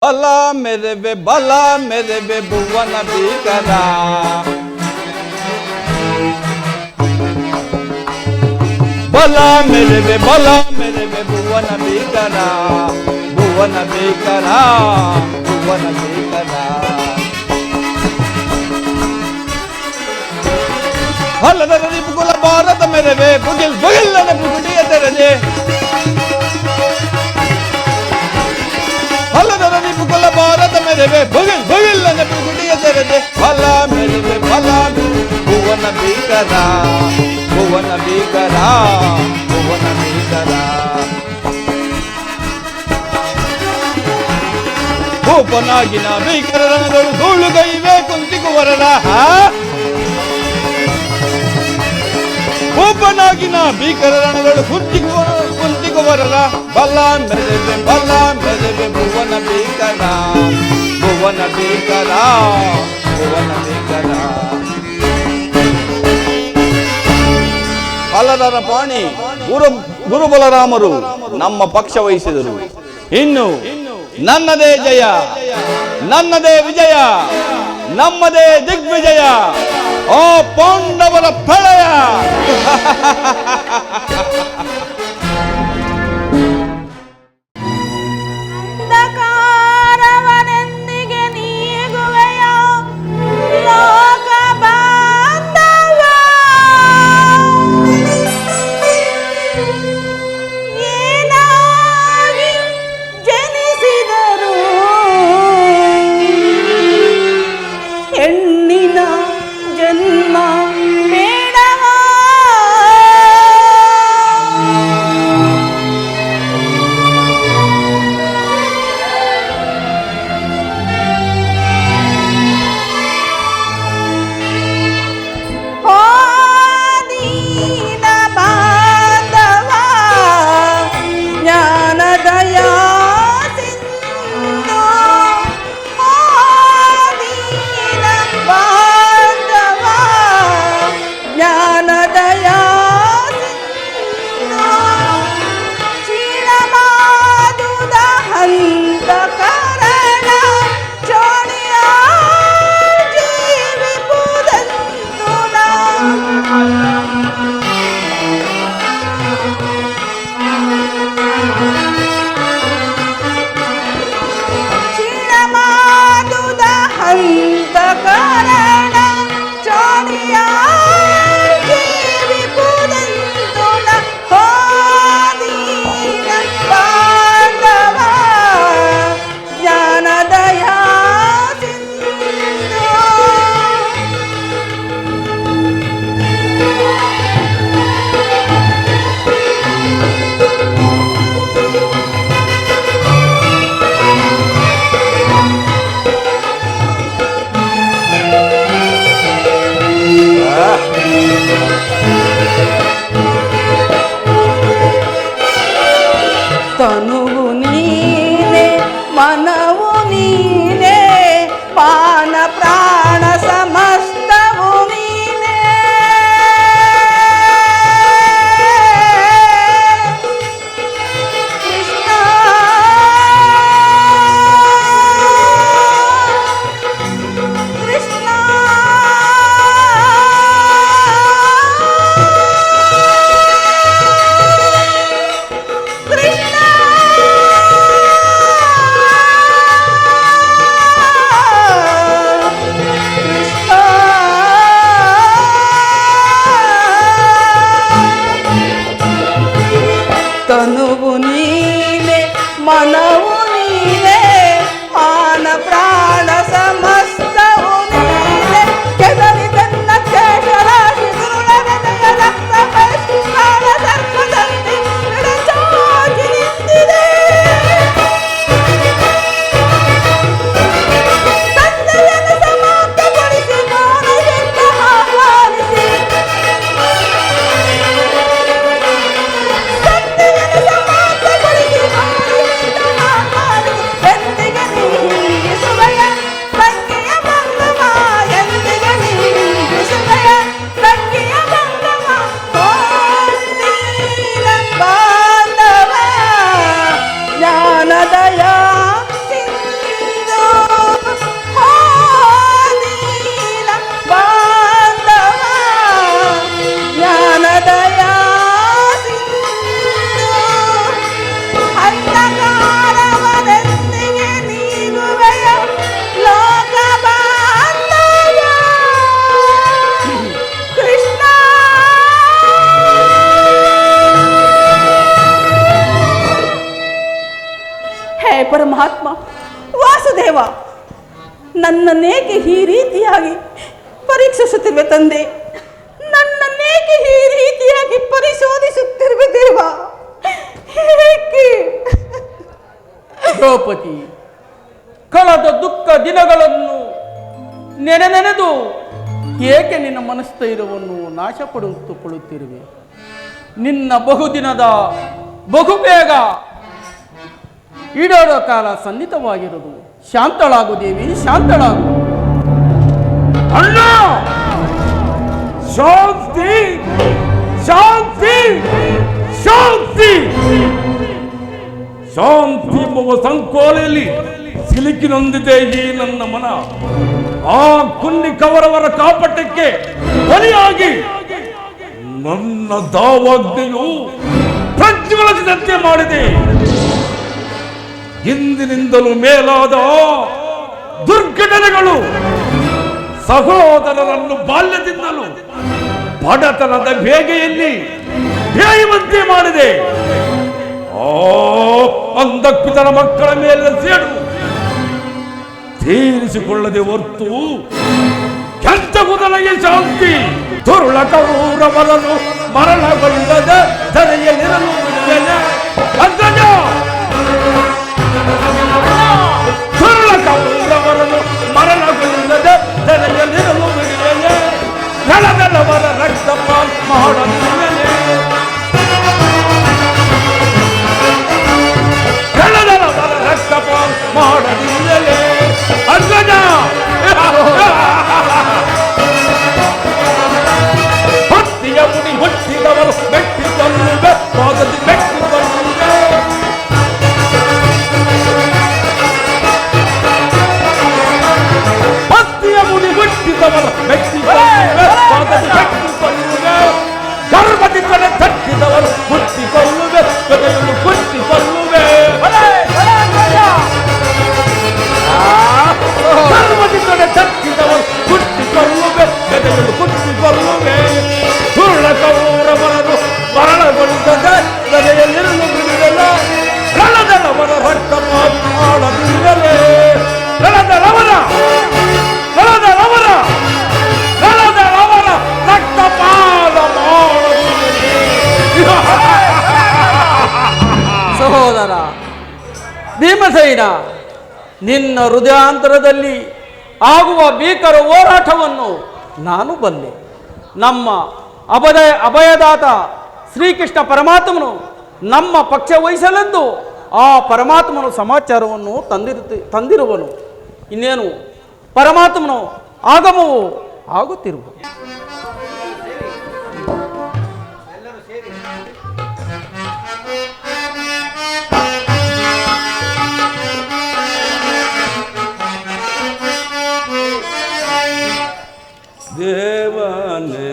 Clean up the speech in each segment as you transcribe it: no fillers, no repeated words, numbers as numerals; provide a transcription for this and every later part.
ಬಲ ಮೆರೆವೆ ಬಲ ಮೆರೆವೆ ಭುವನ ಭೀಕರ. ಬಲ ಮೆರೆವೆ ಭುವನ ಭೀಕರ, ಭುವನ ಭೀಕರ, ಭುವನ ಭೀಕರ. ಹಲದ ರಿಪುಕುಲ ಭಾರತ ಮೆರೆವೆ ಬುಗಿಲ್ ಬುಗಿಲ್ಲನ ಬುಗುಡಿಯ ತೆರೆದೆ. ಹಲದ ರಿಪುಕುಲ ಭಾರತ ಮೆರೆವೆ ಬುಗಿಲ್ ಬುಗಿಲ್ಲನ ಬುಗುಡಿಯ ತೆರೆದೆ. ಬಲ ಮೆರೆವೆ ಭುವನ ಭೀಕರ, ಭುವನ ಭೀಕರ, ಭುವನ ಭೀಕರ. ಭೂಪನಾಗಿನ ಭೀಕರ ರಣಗಳು ಧೂಳುಗೈವೆ ಕುಂತಿಗುವರರ. ಭೂಪನಾಗಿನ ಭೀಕರ ರಣಗಳು ಕುಂತಿಗುವರರ. ಬಲ ಮೆರೆವೆ ಭುವನ ಭೀಕರ, ಭುವನ ಭೀಕರ, ಭುವನ ಭೀಕರ. ಹಲದರ ಪಾಣಿ ಗುರು ಬಲರಾಮರು ನಮ್ಮ ಪಕ್ಷ ವಹಿಸಿದರು. ಇನ್ನು ನನ್ನದೇ ಜಯ, ನನ್ನದೇ ವಿಜಯ, ನಮ್ಮದೇ ದಿಗ್ವಿಜಯ. ಓ ಪಾಂಡವರ ಪ್ರಳಯ. ಅಂಧಕಾರವನೆಂದಿಗೆ ನೀಗುವೆಯ ಲೋಕ ಬಾಂಧವ. ಏನಾಗಿ ಜನಿಸಿದರು ಹೆಣ್ಣಿನ ಜನ್ಮ ಬೇಡವಾ. ದೇವ, ನನ್ನನ್ನೇಕೆ ಈ ರೀತಿಯಾಗಿ ಪರೀಕ್ಷಿಸುತ್ತಿರುವೆ ತಂದೆ? ನನ್ನನ್ನೇಕೆ ಈ ರೀತಿಯಾಗಿ ಪರಿಶೋಧಿಸುತ್ತಿರುವೆ ದೇವ? ಏಕೆ? ದ್ರೌಪದಿ, ಕಳೆದ ದುಃಖ ದಿನಗಳನ್ನು ನೆನೆದು ಏಕೆ ನಿನ್ನ ಮನಸ್ಥೈರ್ಯವನ್ನು ನಾಶಪಡಿಸಿಕೊಳ್ಳುತ್ತಿರುವೆ? ನಿನ್ನ ಬಹುದಿನದ ಬಹುಬೇಗ ಈಡೇರೋ ಕಾಲ ಸನ್ನಿಹಿತವಾಗಿರುವುದು. ಶಾಂತಳಾಗು ದೇವಿ, ಶಾಂತಳಾಗು. ಅಣ್ಣ, ಶಾಂತಿ ಶಾಂತಿ ಶಾಂತಿ ಶಾಂತಿ ಎಂಬುವ ಸಂಕೋಲೆಯಲ್ಲಿ ಸಿಲುಕಿ ನೊಂದಿದೆ ಈ ನನ್ನ ಮನ. ಆ ಕುನ್ನಿ ಕವರವರ ಕಾಪಟ್ಯಕ್ಕೆ ಬಲಿಯಾಗಿ ನನ್ನ ದಾವಾಗ್ನೆಯು ಪ್ರಜ್ವಲಿಸಿದಂತೆ ಮಾಡಿದೆ. ಇಂದಿನಿಂದಲೂ ಮೇಲಾದ ದುರ್ಘಟನೆಗಳು ಸಹೋದರರನ್ನು ಬಾಲ್ಯದಿಂದಲೂ ಬಡತನದ ಬೇಗೆಯಲ್ಲಿ ಬೇಯುವಂತೆ ಮಾಡಿದೆ. ಆ ಅಂಧಪಿತನ ಮಕ್ಕಳ ಮೇಲೆ ಸೇಡು ತೀರಿಸಿಕೊಳ್ಳದೆ ಹೊರ್ತು ಕೆಂಚಗುದನಿಗೆ ಶಾಂತಿ. ದುರುಳ ಕೌರವರನ್ನು ಮರಣಗೊಳ್ಳದ ಧರೆಯಲ್ಲಿರಲು ಬಿಡುವೆನೆ. ಅಗ್ರಜ, ದುರುಳ ಕೌರವರನ್ನು ಮರಣಗೊಳ್ಳದ ಧರೆಯಲ್ಲಿರಲು ಬಿಡುವೆನೆ. ನೆಲದಲ್ಲವರ ರಕ್ತಪಾತ ಮಾಡುವೆನೆ. ನೆಲದಲ್ಲವರ ರಕ್ತಪಾತ ಮಾಡದಿಲ್ಲೇ ಅಗ್ರಜ. ಭಕ್ತಿಯ ಮುಡಿ ಹುಟ್ಟಿದವರು ಮೆಟ್ಟಿಕೊಳ್ಳುವೆ, ಪಾದದಿ ಮೆಟ್ಟಿಕೊಳ್ಳುವೆ. ಭಕ್ತಿಯ ಮುಡಿ ಹುಟ್ಟಿದವರು ಮೆಟ್ಟಿಕೊಳ್ಳುವೆ, ಪಾದದಿ ಮೆಟ್ಟಿಕೊಳ್ಳುವೆ. ಗರ್ಭದಿ ತಲೆ ತಟ್ಟಿದವರು ಹುಟ್ಟಿಕೊಳ್ಳುವೆ, ಜೊತೆಯನ್ನು ಹುಟ್ಟಿಕೊಳ್ಳುವೆ. ಸರ್ವದಿಂದಲೇ ತಟ್ಟಿದವರು ಹುಟ್ಟಿಕೊಳ್ಳುವೆ, ಜೊತೆಯನ್ನು ಹುಟ್ಟಿಕೊಳ್ಳುವೆ. ಸುಳ್ಳ ಕೌರವರನ್ನು ಮರಣಗೊಳಿಸದೆ ಜೊತೆಯಲ್ಲಿರಲು ಬಿಡುವುದಿಲ್ಲ. ರಣದಲ್ಲವರ ರಕ್ತ ಮಾಡದಿಲ್ಲವೇ. ರಣದಲ್ಲವರ ರಕ್ತಪಾತ ಮಾಡದಿಲ್ಲವೇ. ಸಹೋದರ ಭೀಮಸೇನ, ನಿನ್ನ ಹೃದಯಾಂತರದಲ್ಲಿ ಆಗುವ ಭೀಕರ ಹೋರಾಟವನ್ನು ನಾನು ಬಲ್ಲೆ. ನಮ್ಮ ಅಭಯದಾತ ಶ್ರೀಕೃಷ್ಣ ಪರಮಾತ್ಮನು ನಮ್ಮ ಪಕ್ಷ ವಹಿಸಲೆಂದು ಆ ಪರಮಾತ್ಮನು ಸಮಾಚಾರವನ್ನು ತಂದಿರುವನು. ಇನ್ನೇನು ಪರಮಾತ್ಮನು ಆಗಮವು ಆಗುತ್ತಿರುವುದು. ದೇವನೇ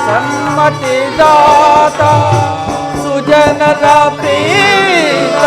ಸನ್ಮತಿದಾತ ಸುಜನರ ಪ್ರೀತ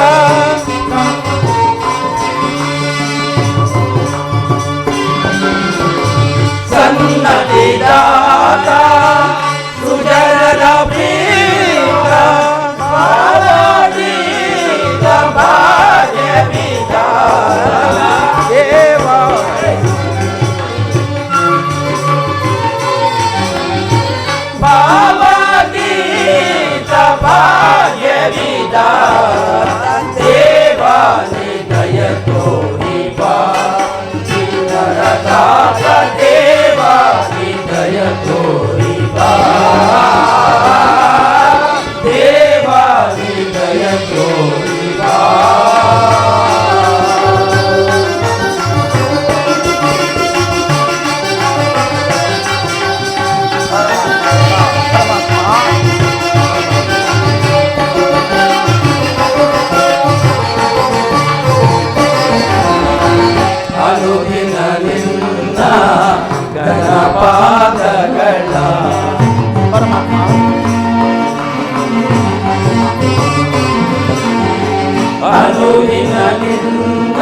ಅನುದಿನ ನಿನ್ನ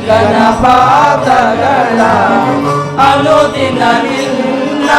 ಗಣಪಾದಗಳ ಅನುದಿನ ನಿನ್ನ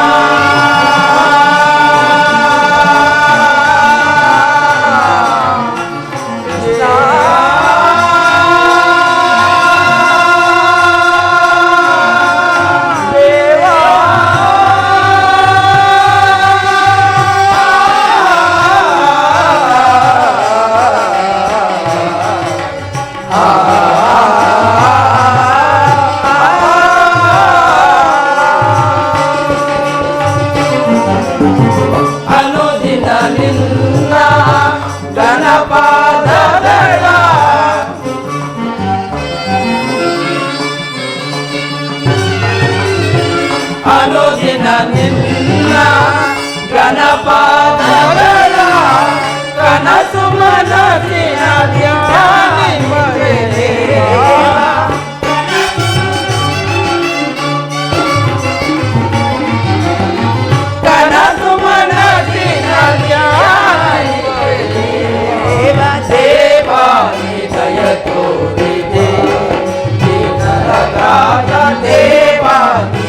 ಅನುದಿನ ನಿನ್ನ ಗಣಪಾದಗಳ ಕನಸು ಮನಸ್ಸಿನ ಧ್ಯಾನಿಮರೆ ಕನಸು ಮನಸ್ಸಿನ ಧ್ಯಾನಿಮರೆ ದೇವಾನಿ ದಯ ತೋರಿದೆ ದೀನರಾಗ ದೇವಾನಿ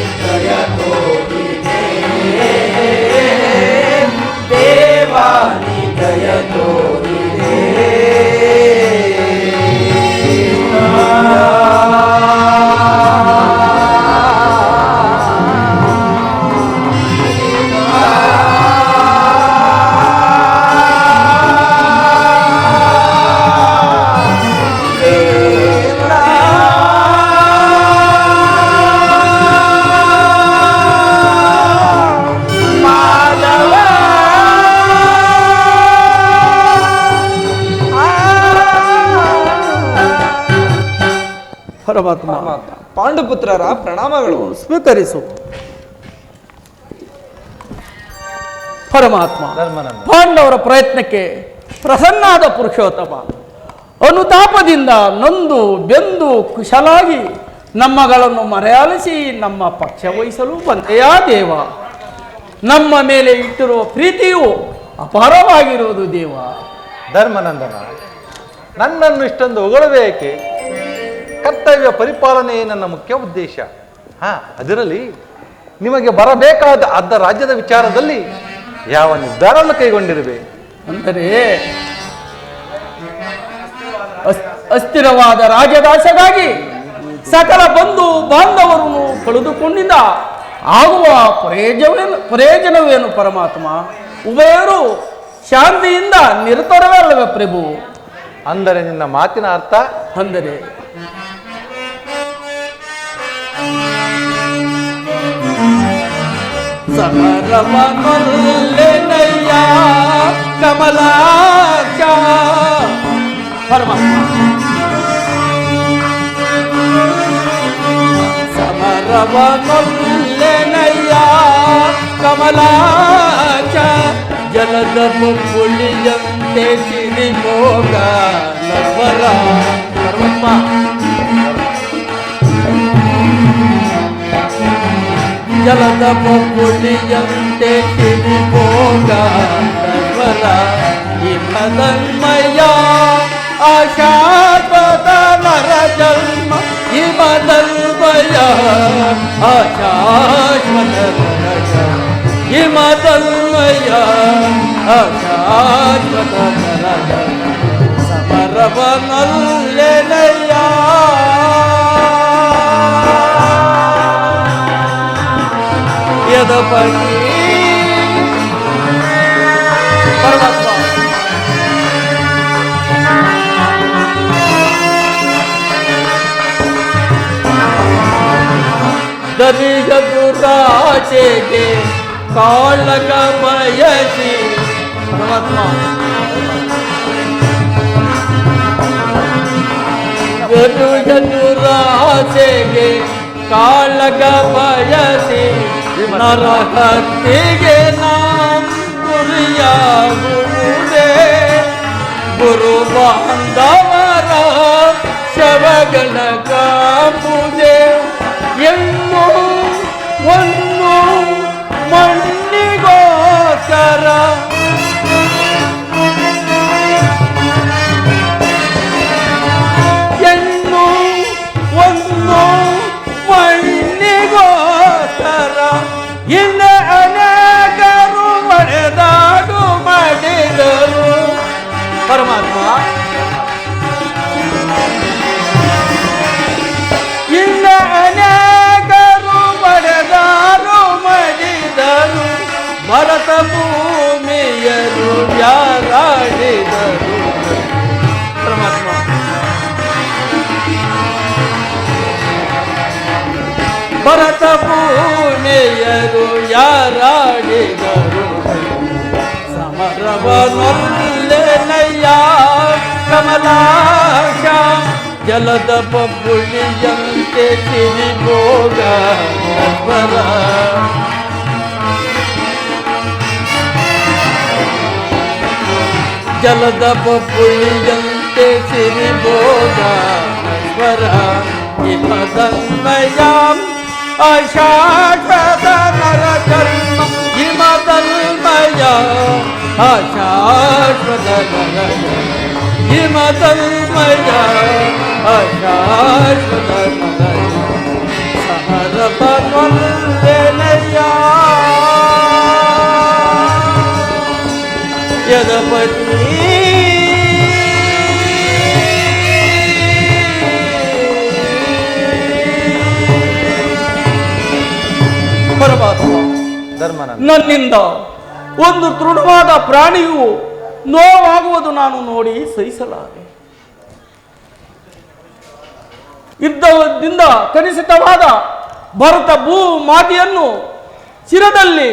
ದೇವಾನಿ ದಯ ತೋರಿದೆ ಪರಮಾತ್ಮ, ಪಾಂಡುಪುತ್ರರ ಪ್ರಣಾಮಗಳು. ಸ್ವೀಕರಿಸು. ಪರಮಾತ್ಮ, ಪಾಂಡವರ ಪ್ರಯತ್ನಕ್ಕೆ ಪ್ರಸನ್ನಾದ ಪುರುಷೋತ್ತಮ ಅನುತಾಪದಿಂದ ನೊಂದು ಬೆಂದು ಕುಶಲಾಗಿ ನಮ್ಮಗಳನ್ನು ಮರೆಯಾಲಿಸಿ ನಮ್ಮ ಪಕ್ಷ ವಹಿಸಲು ಬಂದೆಯಾ ದೇವ. ನಮ್ಮ ಮೇಲೆ ಇಟ್ಟಿರುವ ಪ್ರೀತಿಯು ಅಪಾರವಾಗಿರುವುದು ದೇವ. ಧರ್ಮನಂದನ, ನನ್ನನ್ನು ಇಷ್ಟೊಂದು ಹೊಗಳಬೇಕೆ? ಕರ್ತವ್ಯ ಪರಿಪಾಲನೆಯೇ ನನ್ನ ಮುಖ್ಯ ಉದ್ದೇಶ. ಅದರಲ್ಲಿ ನಿಮಗೆ ಬರಬೇಕಾದ ಅರ್ಧ ರಾಜ್ಯದ ವಿಚಾರದಲ್ಲಿ ಯಾವ ನಿರ್ಧಾರವನ್ನು ಕೈಗೊಂಡಿರುವೆ? ಅಂದರೆ ಅಸ್ಥಿರವಾದ ರಾಜ್ಯದಾಸೆಗಾಗಿ ಸಕಲ ಬಂಧು ಬಾಂಧವರನ್ನು ಕಳೆದುಕೊಂಡಿದ್ದ ಆಗುವ ಪ್ರಯೋಜನವೇನು ಪರಮಾತ್ಮ? ಉಭಯರು ಶಾಂತಿಯಿಂದ ನಿರತರವಲ್ಲವೇ ಪ್ರಭು? ಅಂದರೆ ನಿನ್ನ ಮಾತಿನ ಅರ್ಥ? ಅಂದರೆ ಸಮರವನೊಲ್ಲೆನಯ್ಯ ಕಮಲಾಕ್ಷ. ಪರಮಾತ್ಮ, ಸಮರವನೊಲ್ಲೆನಯ್ಯ ಕಮಲಾಕ್ಷ. ಜಲದ ಮುಕ್ಕುಳಿಯಂತೆ ಸಿರಿಮೋಗ ನವರ. ಪರಮಾತ್ಮ, ಜಲದ ಮುಕ್ಕುಳಿಯಂತೆ ಸಿರಿಮೋಗ ನವರ. ಹಿಮದನ್ಮಯ ಆಶಾಶ್ವತ ನರ ಜನ್ಮ. ಹಿಮದನ್ಮಯ ಆಶಾಶ್ವತ ನರ ಜನ್ಮ. ಹಿಮದನ್ಮಯ ಆಶಾಶ್ವತ ನರ ಜನ್ಮ. ಸಮರವನಲ್ಲೆನಯ್ಯ ಯದಪತಿ. ಪರಮಾತ್ಮ, ದರಿಯದು ರಾಜೆಗೆ ಕಾಳಗ ಬಯಸಿ ಪರಮಾತ್ಮ ದುರಾಸೆಗೆ ಕಾಳಗ ಬಯಸಿ ನರಹತ್ಯೆಗೆ ನಾಂ ಗುರಿಯಾಗುವುದೇ ಗುರು ಬಾಂಧವರ ಶವಗಳ ಕಾಂಬುದೇ ಎನ್ನು ಒಂದು ಮಣ್ಣಿಗೋಸ್ಕರ ಎನ್ನು ಒಂದು ಮಣ್ಣಿಗೋಸ್ಕರ ಇನ್ನ ಅನೇಕರು ಮಳೆದಾಡು ಮಾಡಿದರು ಪರಮಾತ್ಮ ಇನ್ನ ಅನೇಕರು ಮಳೆದಾರು ಮಾಡಿದರು ಭರತ ಭೂಮಿಯರು ಯಾರಾಡಿದರು ಪರಮಾತ್ಮ ಭರತ ಭೂಮಿಯರು ಯಾರಾಡಿದರು ಸಮರವನೊಲ್ಲೆನಯ್ಯ ಕಮಲಾಶ ಜಲದ ಬಬ್ಬುಳಿಯಂತೆ ಸಿರಿಭೋಗ ನರ್ವರ ಜಲದ ಬಬ್ಬುಳಿಯಂತೆ ಸಿರಿಭೋಗ ನರ್ವರ ಇಮದನ್ಮಯ ಅಶಾಶ್ವತ ನರಕರ್ಮ ಇಮದನ್ಮಯ ಅಶಾಶ್ವತ ನರಕರ್ಮ ಇಮದನ್ಮಯ ಅಶಾಶ್ವತ ನರಕರ್ಮ ಸಮರಪನೊಲ್ಲೆನಯ್ಯ ಯದಪತಿ ಪರಮಾತ್ಮ ನನ್ನಿಂದ ಒಂದು ತೃಣವಾದ ಪ್ರಾಣಿಯು ನೋವಾಗುವುದು ನಾನು ನೋಡಿ ಸಹಿಸಲಾರೆ. ಯುದ್ಧದಿಂದ ಕನಿಷ್ಠವಾದ ಭರತ ಭೂ ಮಾತೆಯನ್ನು ಶಿರದಲ್ಲಿ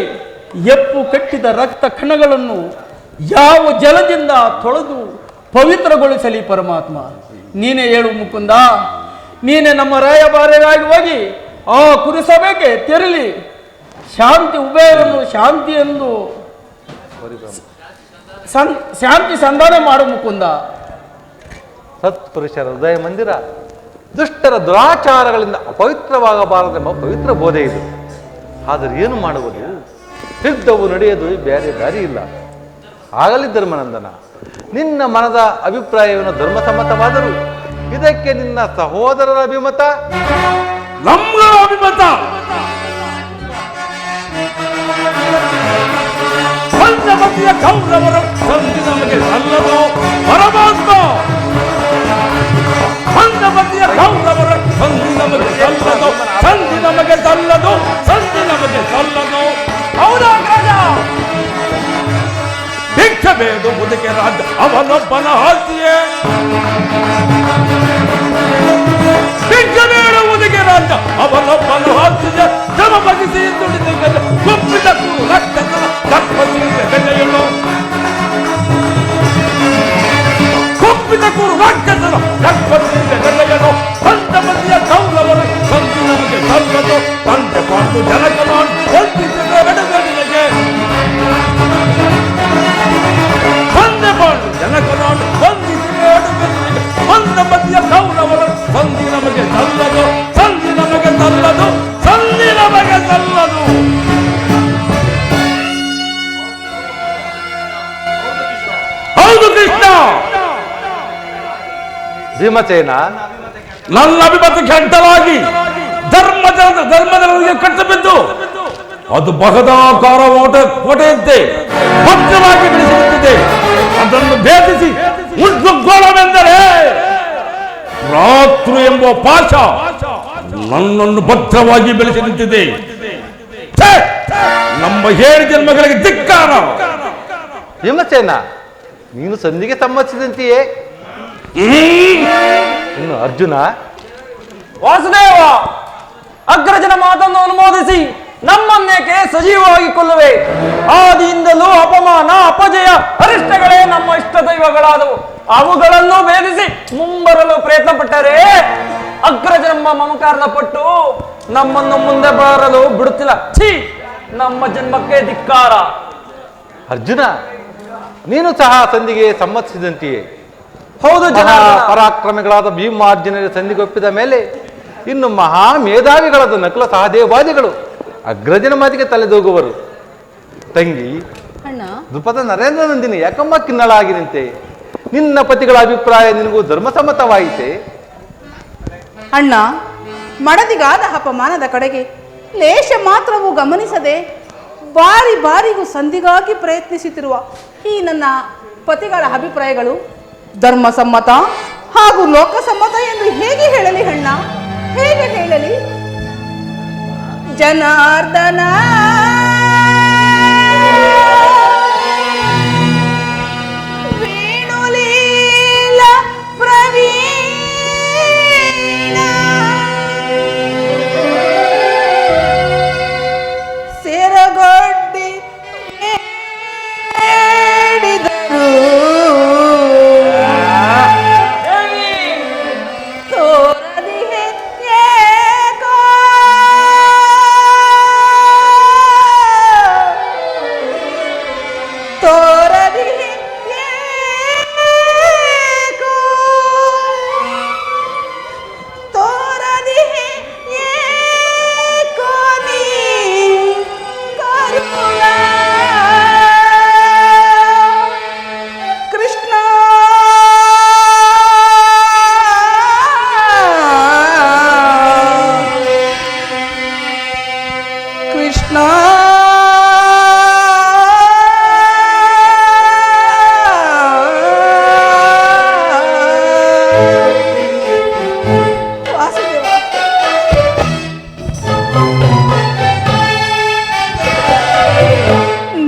ಎಪ್ಪು ಕಟ್ಟಿದ ರಕ್ತ ಕಣಗಳನ್ನು ಯಾವ ಜಲದಿಂದ ತೊಳೆದು ಪವಿತ್ರಗೊಳಿಸಲಿ ಪರಮಾತ್ಮ. ನೀನೇ ಹೇಳು ಮುಕುಂದ, ನೀನೇ ನಮ್ಮ ರಾಯಭಾರಿಯಾಗಿ ಹೋಗಿ ಆ ಕುರಿಸಭೆಗೆ ತೆರಳಿ ಶಾಂತಿ ಉಭಯವನ್ನು ಶಾಂತಿ ಎಂದು ಶಾಂತಿ ಸಂಧಾನ ಮಾಡು ಮುಕುಂದ. ಸತ್ಪುರುಷರ ಹೃದಯ ಮಂದಿರ ದುಷ್ಟರ ದುರಾಚಾರಗಳಿಂದ ಅಪವಿತ್ರವಾಗಬಾರದೆಂಬ ಪವಿತ್ರ ಬೋಧೆ ಇದು. ಆದರೆ ಏನು ಮಾಡುವುದು? ಯುದ್ಧವು ನಡೆಯದು, ಬೇರೆ ದಾರಿ ಇಲ್ಲ. ಆಗಲಿ ಧರ್ಮನಂದನ, ನಿನ್ನ ಮನದ ಅಭಿಪ್ರಾಯವನ್ನು ಧರ್ಮಸಮ್ಮತವಾದರೂ ಇದಕ್ಕೆ ನಿನ್ನ ಸಹೋದರರ ಅಭಿಮತ ನಮ್ಮ ಅಭಿಮತ. ಪಂಚಮತಿಯ ಕೌರವರ ಸಂಧಿ ನಮಗೆ ಸಲ್ಲದು ಪರಮಾತ್ಮ. ಪಂಚಮತಿಯ ಕೌರವರ ಸಂಧಿ ನಮಗೆ ಸಲ್ಲದು, ಸಂಧಿ ನಮಗೆ ಸಲ್ಲದು, ಸಂಧಿ ನಮಗೆ ಸಲ್ಲದು. ಹೌದಾ ರಾಜ? ಭಿಕ್ಷೆ ಬೇಡು ಮುದುಕೆ ರಾಜ ಅವನೊಬ್ಬನ ಆಸ್ತಿಯೇ. ಭಿಕ್ಷೆ ಬೇಡು ಮುದುಕೆ ರಾಜ ಅವನೊಬ್ಬನ ಆಸ್ತಿಯೇ. ಶ್ರಮ ಬಗೆಸಿ ದುಡಿದ ಒಪ್ಪಿದ ರಕ್ತದ ದಪ್ಪಸಿದ ಬೆಲೆಯನ್ನು ಕೊಪ್ಪಿದ ಕೂರು ರಾಕ್ಷಸರ ದಪ್ಪಸಿದ ಬೆಲೆಯನ್ನು ಪಂಚಮತಿಯ ಕೌರವರು ಸಂಧಿ ನಮಗೆ ಸಲ್ಲದು. ತಂದೆ ಪಾಂಡು ಜನಕಮಾನ್ ಹೊಂದಿಸಿದ ಬೆಡಗನಿಗೆ ತಂದೆ ಪಾಂಡು ಜನಕಮಾನ್ ಹೊಂದಿಸಿದ ಬೆಡಗನಿಗೆ ಪಂಚಮತಿಯ ಕೌರವರ ಸಂಧಿ ನಮಗೆ ಸಲ್ಲದು, ಸಂಧಿ ನಮಗೆ ಸಲ್ಲದು, ಸಂಧಿ ನಮಗೆ ಸಲ್ಲದು. ಹೌದು ಕೃಷ್ಣ. ಭೀಮಸೇನ, ನನ್ನ ಅಭಿಮತಕ್ಕೆ ಅಡ್ಡಲಾಗಿ ಧರ್ಮದಲ್ಲಿ ಕಟ್ಟಬಿದ್ದು ಅದು ಬಹದಾಕಾರ ಕೋಟೆಯಂತೆ ಭದ್ರವಾಗಿ ಬೆಳೆಸುತ್ತಿದೆ. ಅದನ್ನು ಭೇದಿಸಿ ಉದ್ಗೋಳವೆಂದರೆ ರಾತ್ರಿ ಎಂಬ ಪಾಶ ನನ್ನನ್ನು ಭದ್ರವಾಗಿ ಬೆಳೆಸಿ ನಿಂತಿದೆ. ನಮ್ಮ 7 ಜನ್ಮಗಳಿಗೆ ಧಿಕ್ಕಾರ. ಭೀಮಸೇನ, ನೀನು ಸಂಧಿಗೆ ಸಮ್ಮತಿಸಿದಂತೆಯೇ. ಇನ್ನು ಅರ್ಜುನ, ವಾಸುದೇವ, ಅಗ್ರಜನ ಮಾತನ್ನು ಅನುಮೋದಿಸಿ ನಮ್ಮನ್ನೇಕೆ ಸಜೀವವಾಗಿ ಕೊಲ್ಲುವೆ? ಆದಿಯಿಂದಲೂ ಅಪಮಾನ ಅಪಜಯ ಅರಿಷ್ಟಗಳೇ ನಮ್ಮ ಇಷ್ಟ ದೈವಗಳಾದವು. ಅವುಗಳನ್ನು ಭೇದಿಸಿ ಮುಂಬರಲು ಪ್ರಯತ್ನ ಪಟ್ಟರೆ ಅಗ್ರಜ ನಮ್ಮ ಮಮಕಾರದ ಪಟ್ಟು ನಮ್ಮನ್ನು ಮುಂದೆ ಬರಲು ಬಿಡುತ್ತಿಲ್ಲ. ಛೀ, ನಮ್ಮ ಜನ್ಮಕ್ಕೆ ಧಿಕ್ಕಾರ. ಅರ್ಜುನ, ನೀನು ಸಹ ಸಂಧಿಗೆ ಸಮ್ಮತಿಸಿದಂತೆಯೇ. ಹೌದು ಜನಾರ್ದನ. ಪರಾಕ್ರಮಿಗಳಾದ ಭೀಮಾರ್ಜುನರ ಸಂಧಿಗೊಪ್ಪಿದ ಮೇಲೆ ಇನ್ನು ಮಹಾ ಮೇಧಾವಿಗಳಾದ ನಕುಲ ಸಹದೇವಾದಿಗಳು ಅಗ್ರಜನ ಮಾತಿಗೆ ತಲೆದೂಗುವರು. ತಂಗಿ ಅಣ್ಣ, ದ್ರುಪದ ನರೇಂದ್ರ ನಂದಿನಿ ಯಾಕಮ್ಮ ಕಿನ್ನಳಾಗಿರಂತೆ? ನಿನ್ನ ಪತಿಗಳ ಅಭಿಪ್ರಾಯ ನಿನಗೂ ಧರ್ಮಸಮ್ಮತವಾಯಿತೆ? ಅಣ್ಣ, ಮಡದಿಗಾದ ಅಪಮಾನದ ಕಡೆಗೆ ಲೇಷ ಮಾತ್ರವೂ ಗಮನಿಸದೆ ಬಾರಿ ಬಾರಿಗೂ ಸಂಧಿಗಾಗಿ ಪ್ರಯತ್ನಿಸುತ್ತಿರುವ ಈ ನನ್ನ ಪತಿಗಳ ಅಭಿಪ್ರಾಯಗಳು ಧರ್ಮಸಮ್ಮತ ಹಾಗೂ ಲೋಕಸಮ್ಮತ ಎಂದು ಹೇಗೆ ಹೇಳಲಿ ಅಣ್ಣ? ಹೇಗೆ ಹೇಳಲಿ? ಜನಾರ್ದನ ವೇಣುಲೀಲ ಪ್ರವೀಣ ಸೇರಗೊಡ್ಡಿ ಹೇಳಿದರು ತೋರದಿಹೆ ಏಕೋ ತೋರದಿಹೆ ಏಕೋ ತೋರದಿಹೆ ಏಕೋ ನೀ ಕರುಣ ಕೃಷ್ಣ ಕೃಷ್ಣ ವಾಸುದೇವ,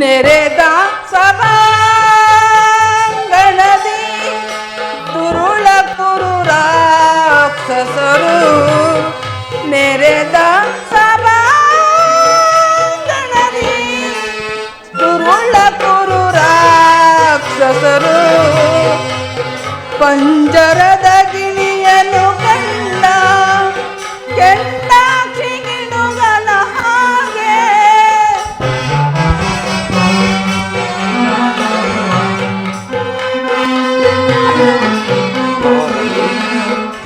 ನೆರೆದ ಸಭಾಂಗಣದಿ ತುರುಳ ಕುರು ರಾಕ್ಷಸರು ನೆರೆದ ಸಭಾಂಗಣದಿ ತುರುಳ ಕುರು ರಾಕ್ಷಸರು ಪಂಜರದ ಗಿಣಿಯನ್ನು ಕಂಡ ಕೆಂಡಾಕ್ಷಿ ಗಿಣುಗನ ಹಾಗೆ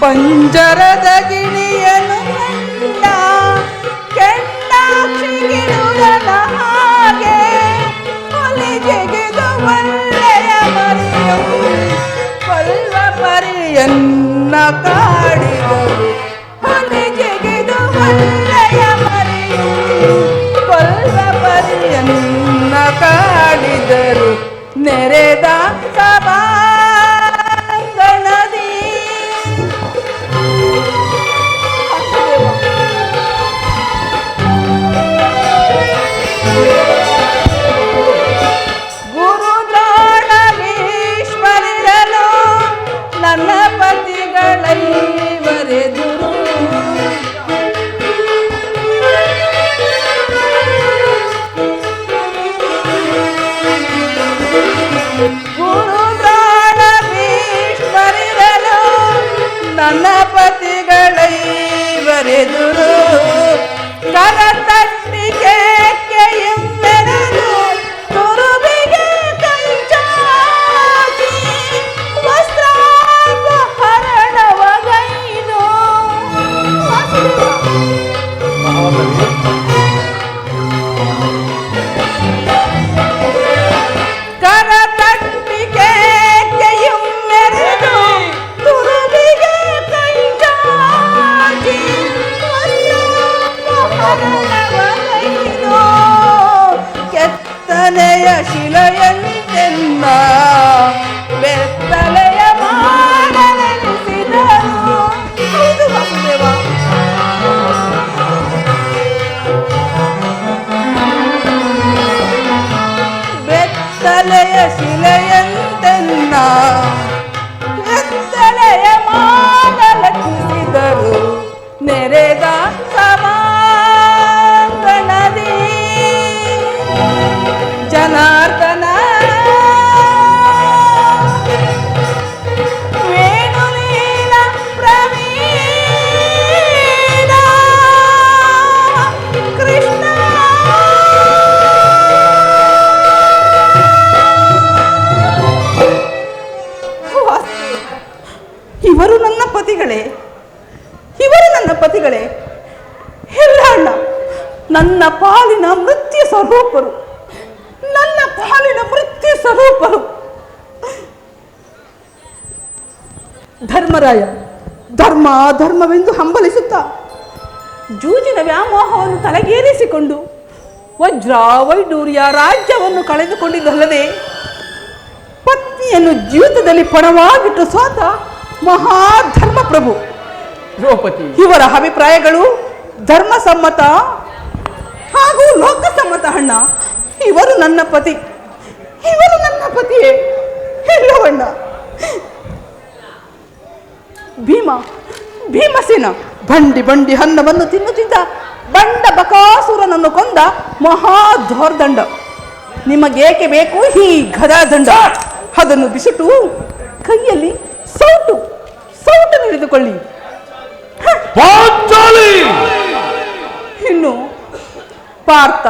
ಪಂಜರದ ಗಿಣಿಯನ್ನು ಕಂಡ ಕೆಂಡಾಕ್ಷಿ ಗಿಣುಗನ ಹಾಗೆ ಹೊಲಿ ಜಗಿದು ಒಳ್ಳೆಯ ಮರಿಯು ಪಲ್ವ ಪರಿಯನ್ನ ಕಾಡಿದರು. ಹೊಲಿ ಜಗಿದು ಒಳ್ಳೆಯ ಮರಿಯು ಪಲ್ವ ಪರಿಯನ್ನ ಕಾಡಿದರು. ನೆರೆದ ಸಭಾಂಗಣದಿ ಗುರು ದ್ರೋಣ ಭೀಷ್ಮರಿರಲು ನನ್ನ ಪತಿಗಳೈವರೆದುರು ಗುರು ದ್ರೋಣ ಭೀಷ್ಮರಿರಲು ನನ್ನ ಪತಿಗಳೈವರೆದುರು ಕರತಟ್ಟಿಗೆ ಕೆಮ್ಮೆರದು ತುರುಬಿಗೆ ಕಂಚಾಕಿ ವಸ್ತ್ರಾಪಹರಣವಗೈದು ಕರತಟ್ಟಿಗೆ ಕೆಮ್ಮೆರದು ತುರುಬಿಗೆ ಕಂಚಾಕಿ ವಸ್ತ್ರಾಪಹರಣವಗೈದು ಕೆತ್ತನೆಯ ಶಿಲೆಯಂತೆನ್ನ ಬೆತ್ತಲೆಯ ಮಾಡಲೆನಿಸಿದರು. ಹೌದು ವಾಸುದೇವ, ಬೆತ್ತಲೆಯ ಶಿಲೆಯಂತೆನ್ನ ಬೆತ್ತಲೆಯ ಮಾಡಲೆನಿಸಿದರು. ನೆರೆದ ಸಭಾಂಗಣದಿ ನನ್ನ ಪತಿಗಳೇ, ಇವರು ನನ್ನ ಪತಿಗಳೇ. ಇಲ್ಲ ಅಣ್ಣ, ನನ್ನ ಪಾಲಿನ ಮೃತ್ಯು ಸ್ವರೂಪರು, ನನ್ನ ಪಾಲಿನ ಮೃತ್ಯು ಸ್ವರೂಪರು. ಧರ್ಮರಾಯ ಧರ್ಮವೆಂದು ಹಂಬಲಿಸುತ್ತಾ ಜೂಜಿನ ವ್ಯಾಮೋಹವನ್ನು ತಲೆಗೇರಿಸಿಕೊಂಡು ವಜ್ರ ವೈಡೂರ್ಯ ರಾಜ್ಯವನ್ನು ಕಳೆದುಕೊಂಡಿದ್ದಲ್ಲದೆ ಪತ್ನಿಯನ್ನು ಜೀವಿತದಲ್ಲಿ ಪಣವಾಗಿಟ್ಟು ಸೋತ ಮಹಾಧರ್ಮಪ್ರಭು ದ್ರೌಪದಿ, ಇವರ ಅಭಿಪ್ರಾಯಗಳು ಧರ್ಮಸಮ್ಮತ ಹಾಗೂ ಲೋಕಸಮ್ಮತ. ಅಣ್ಣ, ಇವರು ನನ್ನ ಪತಿ, ಇವರು ನನ್ನ ಪತಿಯೇ. ಎಲ್ಲವಣ್ಣ, ಭೀಮಸೇನ ಬಂಡಿ ಅನ್ನವನ್ನು ತಿನ್ನುತ್ತಿದ್ದ ಬಂಡ ಬಕಾಸುರನನ್ನು ಕೊಂದ ಮಹಾಧೋರ್ದಂಡ. ನಿಮಗೇಕೆ ಬೇಕು ಈ ಗದಾದಂಡ? ಅದನ್ನು ಬಿಸಿಟು ಕೈಯಲ್ಲಿ ಸೌಟು ಹಿಡಿದುಕೊಳ್ಳಿ. ಇನ್ನು ಪಾರ್ಥ,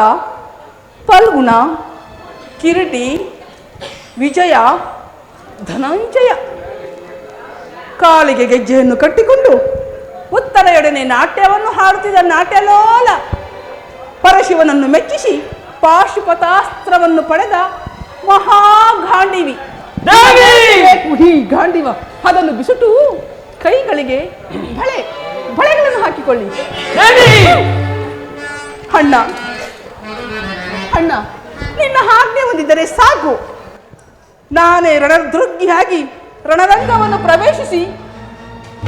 ಫಲ್ಗುಣ, ಕಿರೀಟಿ, ವಿಜಯ, ಧನಂಜಯ ಕಾಲಿಗೆ ಗೆಜ್ಜೆಯನ್ನು ಕಟ್ಟಿಕೊಂಡು ಉತ್ತರ ಎಡನೆ ನಾಟ್ಯವನ್ನು ಹಾಡುತ್ತಿದ್ದ ನಾಟ್ಯಲೋಲ ಪರಶಿವನನ್ನು ಮೆಚ್ಚಿಸಿ ಪಾಶುಪತಾಸ್ತ್ರವನ್ನು ಪಡೆದ ಮಹಾಗಾಂಡಿವಿ. ಈ ಗಾಂಡಿವ ಅದನ್ನು ಬಿಸುಟು ಕೈಗಳಿಗೆ ಬಳೆಗಳನ್ನು ಹಾಕಿಕೊಳ್ಳಿ. ಅಣ್ಣ, ನಿನ್ನ ಆಜ್ಞೆ ಹೊಂದಿದ್ದರೆ ಸಾಕು. ನಾನೇ ರಣದುರ್ಗಿಯಾಗಿ ರಣರಂಗವನ್ನು ಪ್ರವೇಶಿಸಿ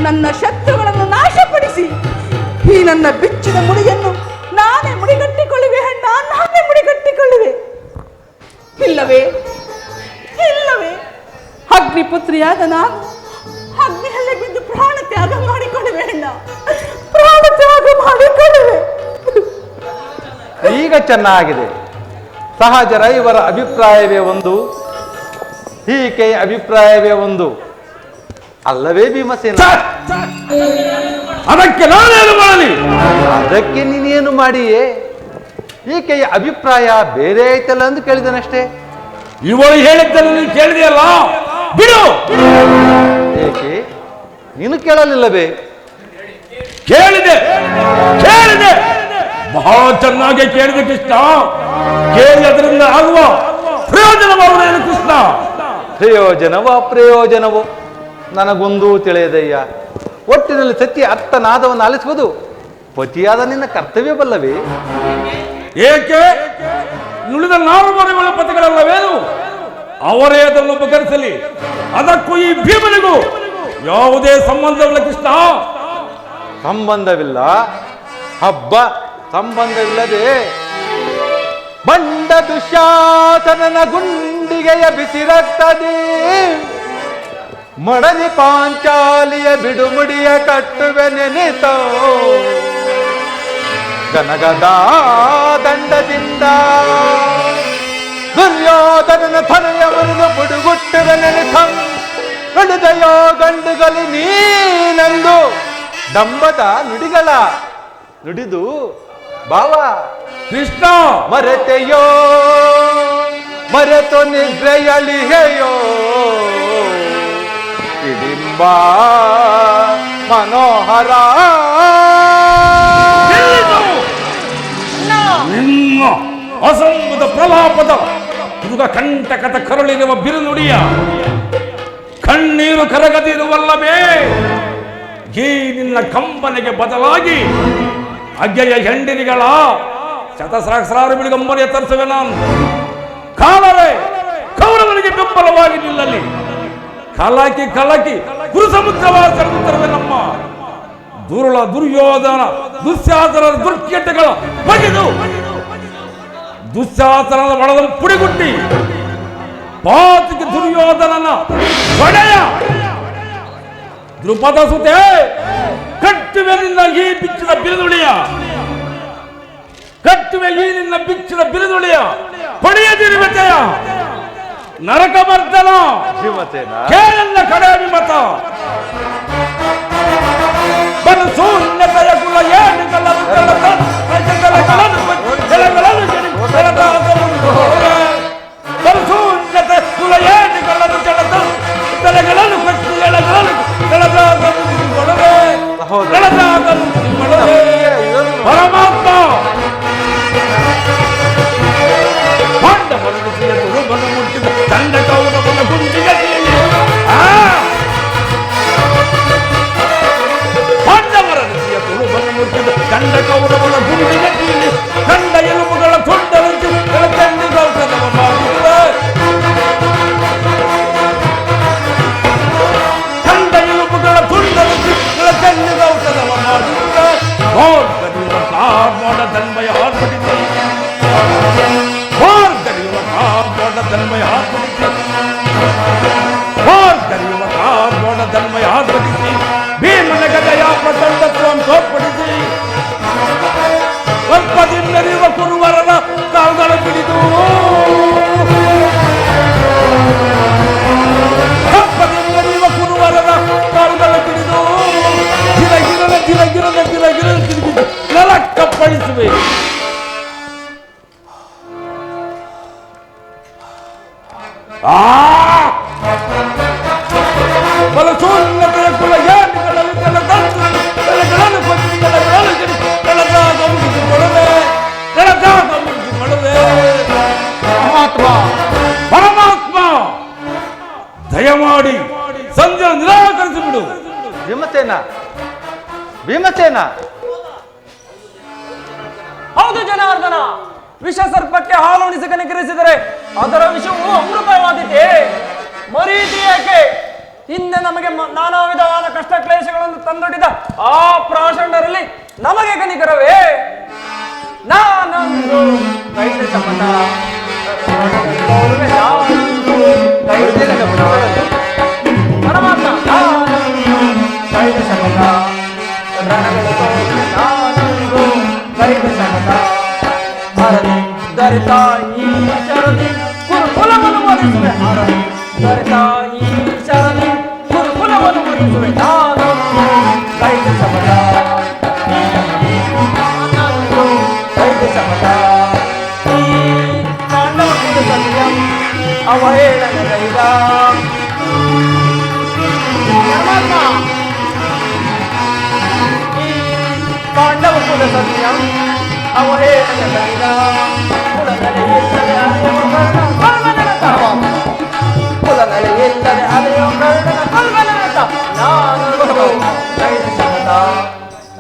ನನ್ನ ಶತ್ರುಗಳನ್ನು ನಾಶಪಡಿಸಿ ಈ ನನ್ನ ಬಿಚ್ಚಿದ ಮುಡಿಯನ್ನು ನಾನೇ ಮುಡಿಗಟ್ಟಿಕೊಳ್ಳುವೆ. ಅಣ್ಣ, ನಾನೇ ಮುಡಿಗಟ್ಟಿಕೊಳ್ಳುವೆ. ಇಲ್ಲವೇ ಅಗ್ನಿಪುತ್ರಿಯಾದ ನಾನು ಅಗ್ನಿಯಲ್ಲೇ ಬಿದ್ದು ಪ್ರಾಣ ತ್ಯಾಗ ಮಾಡಿಕೊಳ್ಳುವೆ. ಅಣ್ಣ, ಪ್ರಾಣ ತ್ಯಾಗ ಮಾಡಿಕೊಳ್ಳುವೆ. ಈಗ ಚೆನ್ನಾಗಿದೆ. ಸಹಜರ ಇವರ ಅಭಿಪ್ರಾಯವೇ ಒಂದು, ಈಕೆಯ ಅಭಿಪ್ರಾಯವೇ ಒಂದು ಅಲ್ಲವೇ ಭೀಮಸೇನ? ಅದಕ್ಕೆ ನಾನೇನು ಮಾಡಲಿ? ಅದಕ್ಕೆ ನೀನೇನು ಮಾಡಿಯೇ? ಈಕೆಯ ಅಭಿಪ್ರಾಯ ಬೇರೆ ಐತಲ್ಲ ಎಂದು ಕೇಳಿದನಷ್ಟೇ. ಇವಳು ಹೇಳಿದ್ದನ್ನು ನೀನು ಕೇಳಿದೆಯಲ್ಲ, ಬಿಡು. ಏಕೆ ನೀನು ಕೇಳಲಿಲ್ಲವೇ? ಕೇಳಿದೆ ಬಹಳ ಚೆನ್ನಾಗಿ ಕೇಳಿದೆ ಕೃಷ್ಣ. ಕೇಳಿ ಅದರಿಂದ ಆಗುವ ಪ್ರಯೋಜನವಾಗುವುದೇನು ಕೃಷ್ಣ? ಪ್ರಯೋಜನವೋ ನನಗೊಂದೂ ತಿಳಿಯದಯ್ಯ. ಒಟ್ಟಿನಲ್ಲಿ ಸತ್ಯ ಅರ್ಥನಾದವನ್ನು ಆಲಿಸುವುದು ಪತಿಯಾದ ನಿನ್ನ ಕರ್ತವ್ಯವಲ್ಲವೇ? ಏಕೆ ನುಳಿದ 4 ಪತಿಗಳಲ್ಲವೇನು? ಅವರೇ ಅದನ್ನು ಬಗೆಹರಿಸಲಿ. ಅದಕ್ಕೂ ಈ ಭೀಮನಿಗೂ ಯಾವುದೇ ಸಂಬಂಧವಿಲ್ಲ ಕೃಷ್ಣ. ಸಂಬಂಧವಿಲ್ಲ? ಹಬ್ಬ, ಸಂಬಂಧವಿಲ್ಲದೆ ಬಂಡ ದುಶ್ಯಾಸನನ ಗುಂಡಿಗೆಯ ಬಿಸಿರತ್ತದೆ. ಮಡದಿ ಪಾಂಚಾಲಿಯ ಬಿಡುಮುಡಿಯ ಕಟ್ಟುವೆ ನೆನೆತೋ ಗನಗದ ದಂಡದಿಂದ ದುರ್ಯೋಧನನ ಥನೆಯ ಮುರಿದು ಬುಡುಗುಟ್ಟುವೆ ನೆನೆತ ನುಡಿದೆಯೋ ಗಂಡುಗಲಿ ನೀನೆಂದು ಡಂಬದ ನುಡಿಗಳ ನುಡಿದು ಭಾವ ಕೃಷ್ಣ ಮರೆತು ನಿದ್ರೆಯಲಿ ಹೇಯೋ ಇಡಿಂಬ ಮನೋಹರ ನಿಮ್ಮ ಅಸಂಗದ ಪ್ರಲಾಪದ ಹುಡುಗ ಕಂಟಕದ ಕರುಳಿರುವ ಬಿರುನುಡಿಯ ಕಣ್ಣೀರು ಕರಗದಿರುವಲ್ಲವೇ? ಈ ನಿನ್ನ ಕಂಬನೆಗೆ ಬದಲಾಗಿ ಅಗ್ಗೆಯ ಹೆಂಡಿರಿಗಳ ಶತಸಹಸ್ರಾರು ಬಿಳಿಗಂಬನೆಯ ತರಿಸುವೆ ನಾನು. ಕಾಲವೇ ಕೌರವನಿಗೆ ಬೆಂಬಲವಾಗಿ ನಿಲ್ಲಲಿ. ಕಲಕಿ ಗುರು ಸಮುದ್ರವಾಗಿ ತರುತ್ತವೆ ನಮ್ಮ ದುರುಳ ದುರ್ಯೋಧನ ದುಶ್ಯಾಸನದ ದುರ್ಕೆಟ್ಟಗಳ ಬಗೆದು ದುಶ್ಯಾಸನದ ಒಳದ ಪುಡಿಗುಟ್ಟಿ ಪಾತಿಗೆ ದುರ್ಯೋಧನನ ಒಡೆಯ ದ್ರುಪದ ಸುತೆ ಕಟ್ಟುವೆ ನಿನ್ನ ಈ ಬಿಚ್ಚಿದ ಬಿರುದುಳಿಯ ಪಡೆಯದಿರುವೆತೆಯ ನರಕ ಮರ್ದನ ಕೇಳಲ್ಲ ಕಡೆ ವಿಮತ ಶೂನ್ಯತೆಯ ಕುಲ ಏನುಗಳನ್ನು ಶೂನ್ಯತೆ ಕುಲ ಏನುಗಳನ್ನು ತಲೆಗಳನ್ನು ಕೊಟ್ಟು ಭೀಮನ ಗದೆಯ ಪ್ರಚಂಡತ್ವವನ್ನು ತೋರ್ಪಡಿಸಿ ಸರ್ಪದಿಂದರಿಯುವ ಕುರುವರರ ಕಾವುಗಳ ಹಿಡಿದು ಸರ್ಪದಿಂದರಿಯುವ ಕುರುವರರ ಕಾವುಗಳ ಹಿಡಿದು ಗಿರಗಿರನ ತಿರುಗಿ ನೆಲಕ್ಕಪ್ಪಳಿಸುವೆ. ಬಲಸೋನ್ನತೆಯ ಕುಲ ಏನಿಗಳಲ್ಲಿ ಕೆಳಗಳನ್ನು ಮುಗಿಸಿಕೊಳ್ಳುವೆ. ಪರಮಾತ್ಮ ದಯಮಾಡಿ ಸಂಜೆ ನಿರಾಕರಿಸಿ ಬಿಡು. ಭೀಮಸೇನ ಹೌದು ಜನಾರ್ದನ, ವಿಷ ಸರ್ಪಕ್ಕೆ ಹಾಲುಣಿಸಿ ಕನಿಕರಿಸಿದರೆ ಅದರ ವಿಷವು ಅಮೃತವಾದೀತೆ. ಮರೀತಿ ಏಕೆ? ಹಿಂದೆ ನಮಗೆ ನಾನಾ ವಿಧವಾದ ಕಷ್ಟ ಕ್ಲೇಶಗಳನ್ನು ತಂದೊಡ್ಡಿದ ಆ ಪ್ರಾಷಂಡರಲ್ಲಿ ನಮಗೆ ಕನಿಕರವೇ? ನಾನಂದು ಕೈದ ಶಪಥ ಪರಮಾತ್ಮ ಕೈದ ಶಪಥ ನಾನಂದು ಕೈದ ಶಪಥ ಹರದಿ ದರಿತಾ ಈ ಶರದಿ ಕುರುಕುಲವನ್ನು ಮರಿಸುವೆ. ಹರದಿ ದರಿತಾ ಈ ಶರದಿ ಕುರುಕುಲವನ್ನು ಮರಿಸುವೆ. ನಾನು ಕೈದ ಶಪಥ ಕೈದ ಶಪಥ ಈ ಪಾಂಡವಕುಲ ಸತ್ಯಂ ಅವಹೇಳನ ಗೈದ. ಪರಮಾತ್ಮ ಈ ಪಾಂಡವಕುಲ ಸತ್ಯಂ ಅವಹೇಳನ ಗೈದ. ಕುಲನೆಲೆಯಿಲ್ಲದೆ ಅಲೆಯೋ ಕರ್ಣನ ಕಲ್ವನತ ನಾನೊಂದು ಕೈದ ಶಪಥ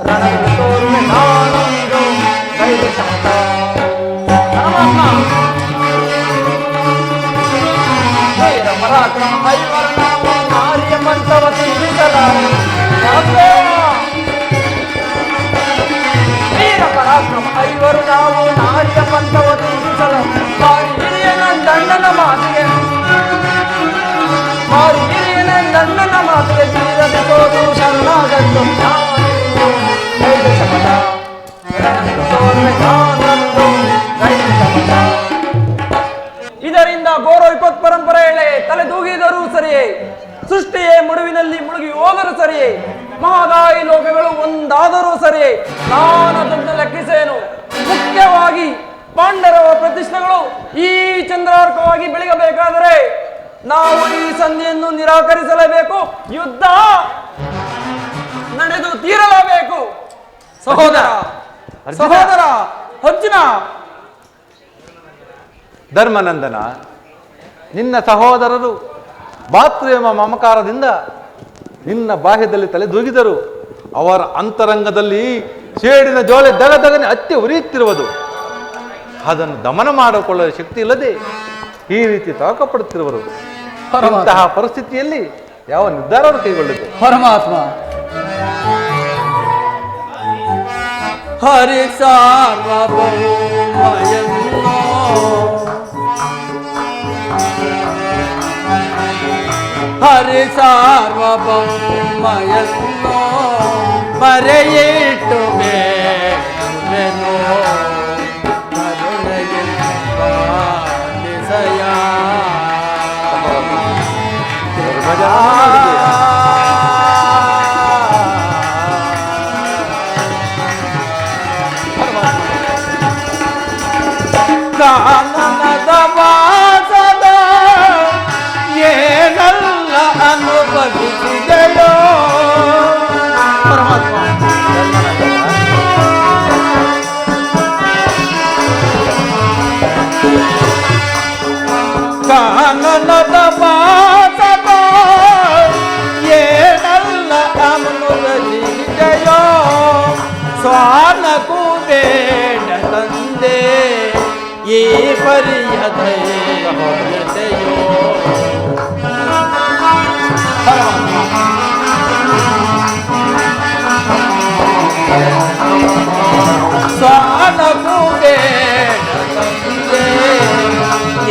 ರಣವಿದು ತೋರುವೆ. ನಾನೊಂದು ಕೈದ ಶಪಥ. ವೀರ ಪರಾಕ್ರಮ ಐವರ ನಾವು ನಾರಿಯ ಮಂತ್ರವ ತಿಳಿಸಲಾರೆ. ವೀರ ಪರಾಕ್ರಮ ಐವರು ನಾವು ನಾರಿಯ ಮಂತ್ರವ ತಿಳಿಸಲ ಮಾರಿ ಹಿರಿಯನ ದಂಡನ ಮಾತಿಗೆ ಮಾರಿ ಹಿರಿಯನ ದಂಡನ ಮಾತಿಗೆ ತೀರದೆ ಸೋದು ಶರಣಾಗಟ್ಟು. ಕೈದ ಶಪಥ ತೋರುವೆ. ನಾನೊಂದು ಕೈದ ಶಪಥ. ಇದರಿಂದ ಘೋರ ವಿಪತ್ ಪರಂಪರೆಯೇ ತಲೆ ತೂಗಿದರೂ ಸರಿಯೇ, ಸೃಷ್ಟಿಯೇ ಮುಡುವಿನಲ್ಲಿ ಮುಳುಗಿ ಹೋದರೂ ಸರಿಯೇ, ಮಹದಾಯಿ ಲೋಕಗಳು ಒಂದಾದರೂ ಸರಿಯೇ, ನಾನದನ್ನು ಲೆಕ್ಕಿಸೇನು. ಮುಖ್ಯವಾಗಿ ಪಾಂಡರವ ಪ್ರತಿಷ್ಠೆಗಳು ಈ ಚಂದ್ರಾರ್ಕವಾಗಿ ಬೆಳಗಬೇಕಾದರೆ ನಾವು ಈ ಸಂಧಿಯನ್ನು ನಿರಾಕರಿಸಲೇಬೇಕು. ಯುದ್ಧ ನಡೆದು ತೀರಲೇಬೇಕು. ಸಹೋದರ ಸಹೋದರ ಅರ್ಜುನ, ಧರ್ಮನಂದನ, ನಿನ್ನ ಸಹೋದರರು ಭಾತೃ ಮಮಕಾರದಿಂದ ನಿನ್ನ ಬಾಹ್ಯದಲ್ಲಿ ತಲೆದೂಗಿದರು. ಅವರ ಅಂತರಂಗದಲ್ಲಿ ಸೇಡಿನ ಜೋಳೆ ದಗದಗನೆ ಹತ್ತಿ ಉರಿಯುತ್ತಿರುವುದು. ಅದನ್ನು ದಮನ ಮಾಡಿಕೊಳ್ಳುವ ಶಕ್ತಿ ಇಲ್ಲದೆ ಈ ರೀತಿ ತಾಕಪಡುತ್ತಿರುವರು. ಇಂತಹ ಪರಿಸ್ಥಿತಿಯಲ್ಲಿ ಯಾವ ನಿರ್ಧಾರವನ್ನು ಕೈಗೊಳ್ಳಬೇಕು? ಪರಮಾತ್ಮ ಹರಿ ಸಾರ್ವಭೌಮಯನ್ನೋ ಹರಿ ಸಾರ್ವಭೌಮಯನ್ನೋ ಮರೆಯಿಟ್ಟು ಬೇರೆನೋ ಕರುಣೆಯ ಕಾನನದ ವಾಸದ ಏನೆಲ್ಲ ಅನುಭವಿಸಿದೆಯೋ ಪರಮಾತ್ಮ. ಕಾನನದ ವಾಸದ ಏನೆಲ್ಲ ಅನುಭವಿಸಿದೆಯೋ ಸ್ವಾನಕ್ಕೂ ಬೇಡ ತಂದೆ ಈ ಪರಿಯ ದಯೆಯೋ ಸ್ವಾನಕ್ಕೂ ಬೇಡ ತಂದೆ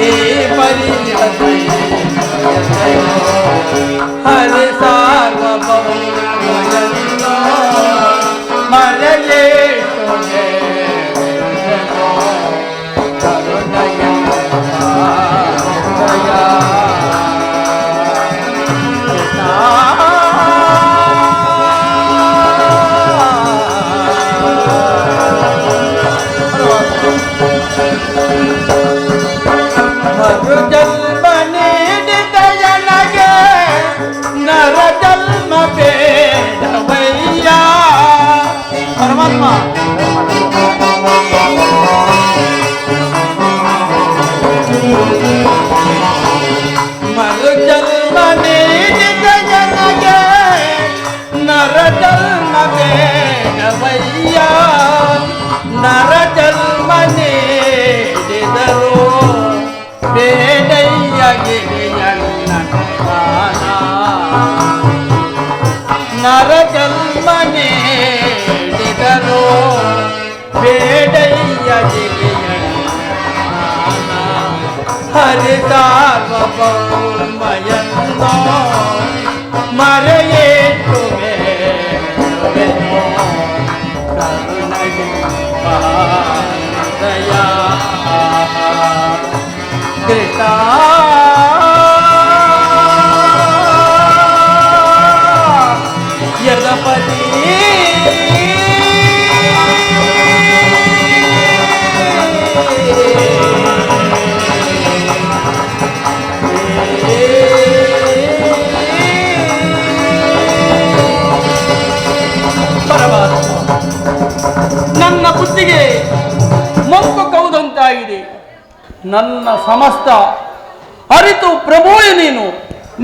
ಈ ಪರಿಯ ದಯೆಯೋ ಹರಿ ಸಾರ್ವಭೌಮಯನ್ನೋ ಜನ್ಮ ಬೇಡವಯ್ಯ ನರ ಜನ್ಮ ನೀಡಿದರು ಬೇಡಯ್ಯ ಗಿರಿಯಣ್ಣ ನರ ಜನ್ಮ ನೀಡಿದರು ಬೇಡಯ್ಯ ಗಿರಿಯಣ್ಣ ಹರಿಸಾರ್ವಭೌಮಯನ್ನೋ ಮರೆಯಿಟ್ಟು ಬೇಡುವೆನೋ ಕರುಣೆಗೆ ದಯ ಕೃಷ್ಣ ಯದಪತಿ ನನ್ನ ಬುದ್ಧಿಗೆ ಮಂಕು ಕೌದಂತಾಗಿದೆ. ನನ್ನ ಸಮಸ್ತ ಅರಿತು ಪ್ರಭುವೆ ನೀನು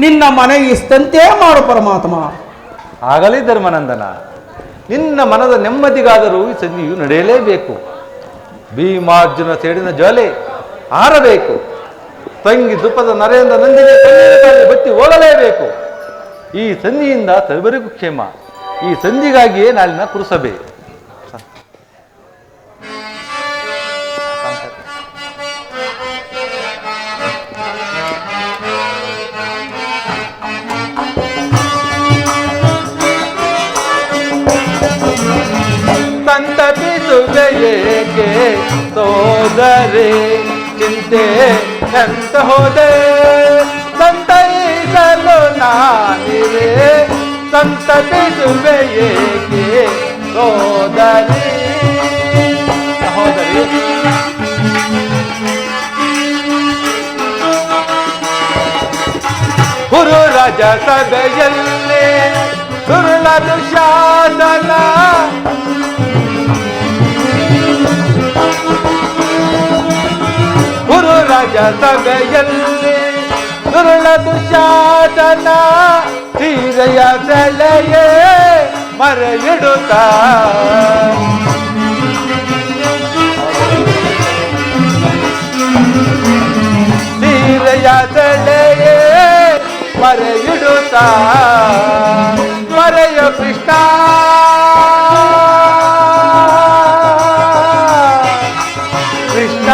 ನಿನ್ನ ಮನೆಗೆ ಇಷ್ಟಂತೆ ಮಾಡು ಪರಮಾತ್ಮ. ಆಗಲಿ ಧರ್ಮನಂದನ, ನಿನ್ನ ಮನದ ನೆಮ್ಮದಿಗಾದರೂ ಈ ಸಂಧಿಯು ನಡೆಯಲೇಬೇಕು. ಭೀಮಾರ್ಜುನ ಸೇಡಿನ ಜ್ವಾಲೆ ಆರಬೇಕು. ತಂಗಿ ದುಪ್ಪದ ನರೇಂದ್ರ ನಂದಿಗೆ ಕಣ್ಣೀರಿನಲ್ಲಿ ಬತ್ತಿ ಹೋಗಲೇಬೇಕು. ಈ ಸಂಧಿಯಿಂದ ಸರ್ವರಿಗೂ ಕ್ಷೇಮ. ಈ ಸಂಧಿಗಾಗಿಯೇ ನಾಳಿನ ಕುರುಸಭೆ. ಸಂತಪಿಸುವೆಯೇಕೆ ಸೋದರಿ ಚಿಂತೆ ಎಂತ ಹೋದೆ ಸಂತೈಸಲು ನಾನಿರೆ ಸಂತಪಿಸುವೆಯೇಕೆ ಸೋದರಿ ಸಹೋದರಿ ಗುರು ರಾಜ ಸಭೆಯಲ್ಲಿ ಸುರುಳದು ಶಾಸನ ಗುರು ರಾಜ ಸಭೆಯಲ್ಲಿ ಸುರುಳದು ಶಾಸನ ಸೀರೆಯ ಸೆಳೆಯೇ ಮರೆಯಿಡುತ್ತ ಸೀರೆಯ ಸೆಳೆಯೇ ಮರೆಯಿಡುತ್ತ ಮರೆಯ ಕೃಷ್ಣ ಕೃಷ್ಣ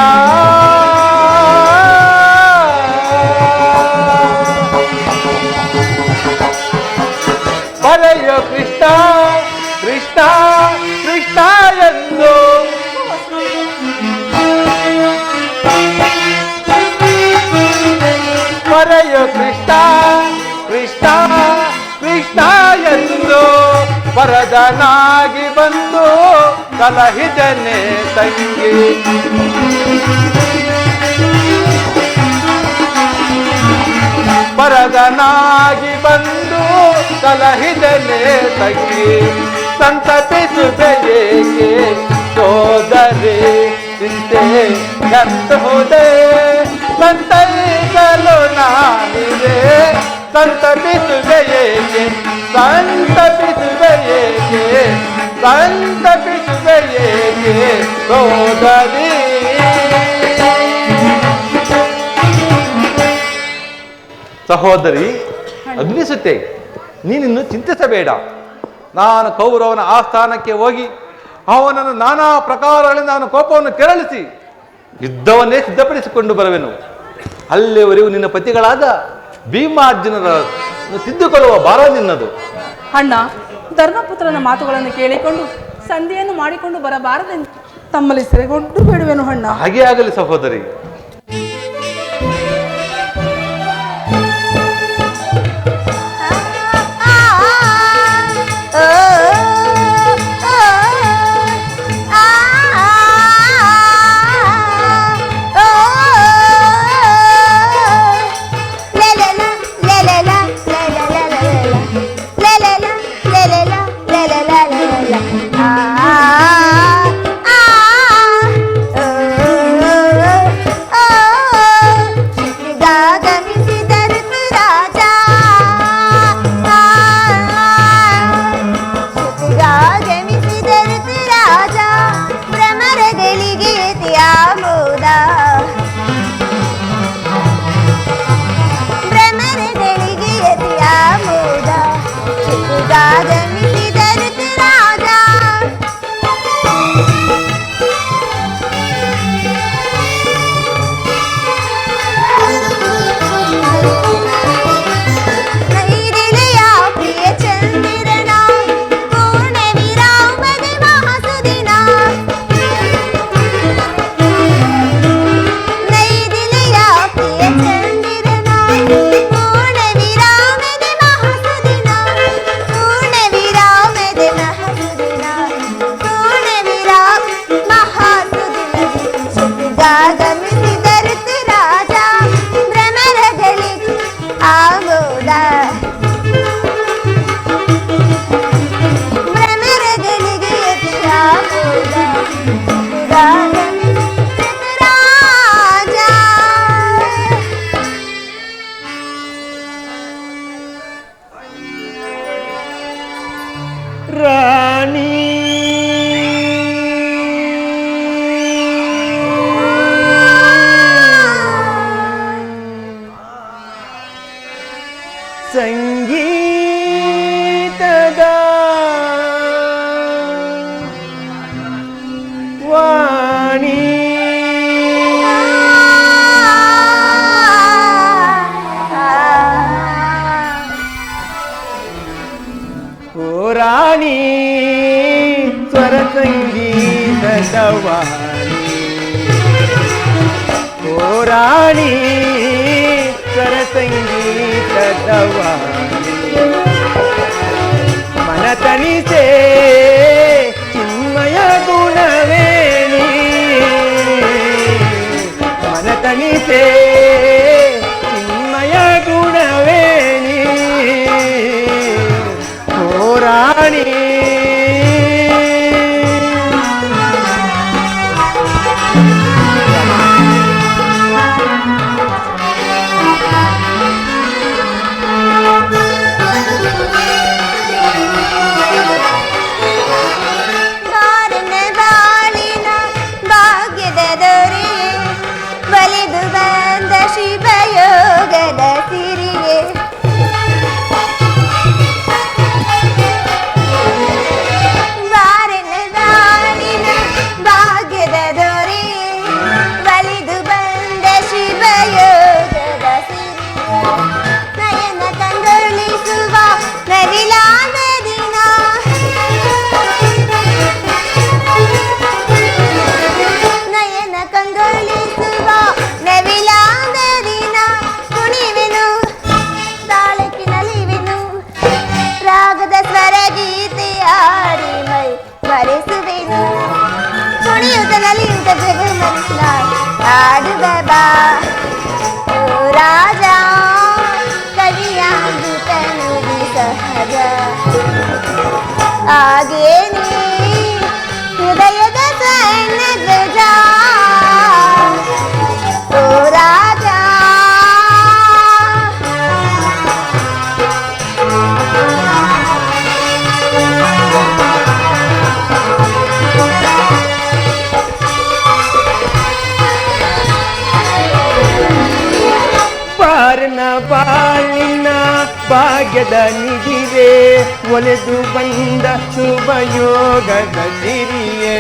ಮರೆಯ ಕೃಷ್ಣ ಕೃಷ್ಣ ಕೃಷ್ಣ ಎಂದು ಮರೆಯ ಕೃಷ್ಣ ಕೃಷ್ಣ ಕೃಷ್ಣ ಎಂದು ವರದನಾಗಿ ಬಂದು ಕಲಹಿದನೆ ತಂಗಿ ವರದನಾಗಿ ಬಂದು ಕಲಹಿದನೆ ತಂಗಿ ಸಂತಪಿಸುವೆಯೇಕೆ ಸೋದರಿ ಚಿಂತೆ ಎಂತ ಹೋದೆ ಸಂತೈಸಲು ನಾನಿದೆ ಸಂತಪಿಸುವೆಯೇಕೆ ಸಂತಪಿಸುವೆಯೇಕೆ ಸಂತಪಿಸುವೆಯೇಕೆ ಸೋದರಿ ಸಹೋದರಿ ಅಗ್ನಿಸುತ್ತೆ, ನೀನಿನ್ನು ಚಿಂತಿಸಬೇಡ. ನಾನು ಕೌರವನ ಆಸ್ಥಾನಕ್ಕೆ ಹೋಗಿ ಅವನನ್ನು ನಾನಾ ಪ್ರಕಾರಗಳಿಂದ ಅವನ ಕೋಪವನ್ನು ಕೆರಳಿಸಿ ಯುದ್ಧವನ್ನೇ ಸಿದ್ಧಪಡಿಸಿಕೊಂಡು ಬರುವೆನು. ಅಲ್ಲಿವರೆಗೂ ನಿನ್ನ ಪತಿಗಳಾದ ಭೀಮಾರ್ಜುನರ ತಿದ್ದುಕೊಳ್ಳುವ ಭಾರ ನಿನ್ನದು. ಅಣ್ಣ, ಧರ್ಮಪುತ್ರನ ಮಾತುಗಳನ್ನು ಕೇಳಿಕೊಂಡು ಸಂಧಿಯನ್ನು ಮಾಡಿಕೊಂಡು ಬರಬಾರದೆಂದು ತಮ್ಮಲ್ಲಿ ಸೆರೆಗೊಂಡು ಬೇಡುವೆನು ಅಣ್ಣ. ಹಾಗೆ ಆಗಲಿ ಸಹೋದರಿ. ಗಮಿಸಿದರುತು ರಾಜ ಭ್ರಮರಗಳಿಗೆ ತ್ಯಾಮೋದ ಭ್ರಮರಗಳಿಗೆ ತ್ಯಾಮೋದ ಗಮಿಸಿದರುತು ರಾಜ ನೈರಿಲೆಯ ಪ್ರಿಯ ಚಂದಿರನ ಪೂರ್ಣ ವಿರಾಮದ ಮಹಾಸುದಿನ ನೈರಿಲೆಯ ಪ್ರಿಯ ಚಂದಿರನ ಪೂರ್ಣ ವಿರಾಮದ ಮಹಾಸುದಿನ ಪೂರ್ಣ ವಿರಾಮದ ಮಹಾಸುದಿನ ಪೂರ್ಣ ವಿರಾಮ ಮಹಾಸುದಿನ ಗಮಿಸಿದರುತು ರಾಜ ಭ್ರಮರಗಳಿಗೆ ಆಮೋದ ಭ್ರಮರಗಳಿಗೆ ಆಮೋದ ಗಮಿಸಿದರುತು ರಾಜ ರಾಣಿ ಸಂಗೀತದ ವಾಣಿ ಓ ರಾಣಿ ಸ್ವರ ಸಂಗೀತದ ವಾಣಿ ಓ ರಾಣಿ ಸ್ವರ ಸಂಗೀತದ ವಾಣಿ ಮನತನಿಸೆ ಚಿನ್ಮಯ ಗುಣವೇಣಿ ಮನತನಿಸೆ ಚಿನ್ಮಯ ಗುಣವೇಣಿ ಓ ರಾಣಿ ಬಾರನ ಬಾಳಿನ ಭಾಗ್ಯದ ದೊರೆ ಬಲಿದು ಬಂದ ಶಿವಯೋಗದ ಸಿರಿಯೇ ಬಾರನ ಬಾಳಿನ ಭಾಗ್ಯದ ದೊರೆ ಬಲಿದು ಬಂದ ಶಿವಯೋಗದ ಸಿರಿಯೇ ನಯನ ಕಂಗೊಳಿಸುವ ನವಿಲಾದ ದಿನ ನಯನ ಕಂಗೊಳಿಸುವ ನವಿಲಾದ ದಿನ ಕುಣಿವೆನು ತಾಳಕ್ಕೆ ನಲಿವೆನು ರಾಗದ ಸ್ವರ ಗೀತೆ ಆಡಿ ಮೈ ಮರೆಸುವೆನು ಕುಣಿಯುತ್ತ ನಲಿಯುತ್ತ ಜಗಮನ ಆಡುವ ಬಾ ಓ ರಾಜ ಕವಿಯಾಗಿ ತನುವಿ ಸಹಜ ಆಗೇನೇ ಹೃದಯದ ಸಣ್ಣ ಧ್ವಜ ಓ ರಾಜ ಪಾರನ ಬಾಳಿನ ಭಾಗ್ಯದ ನಿಧಿವೆ ಒಲೆದು ಬಂದ ಶುಭ ಯೋಗದ ಸಿರಿಯೇ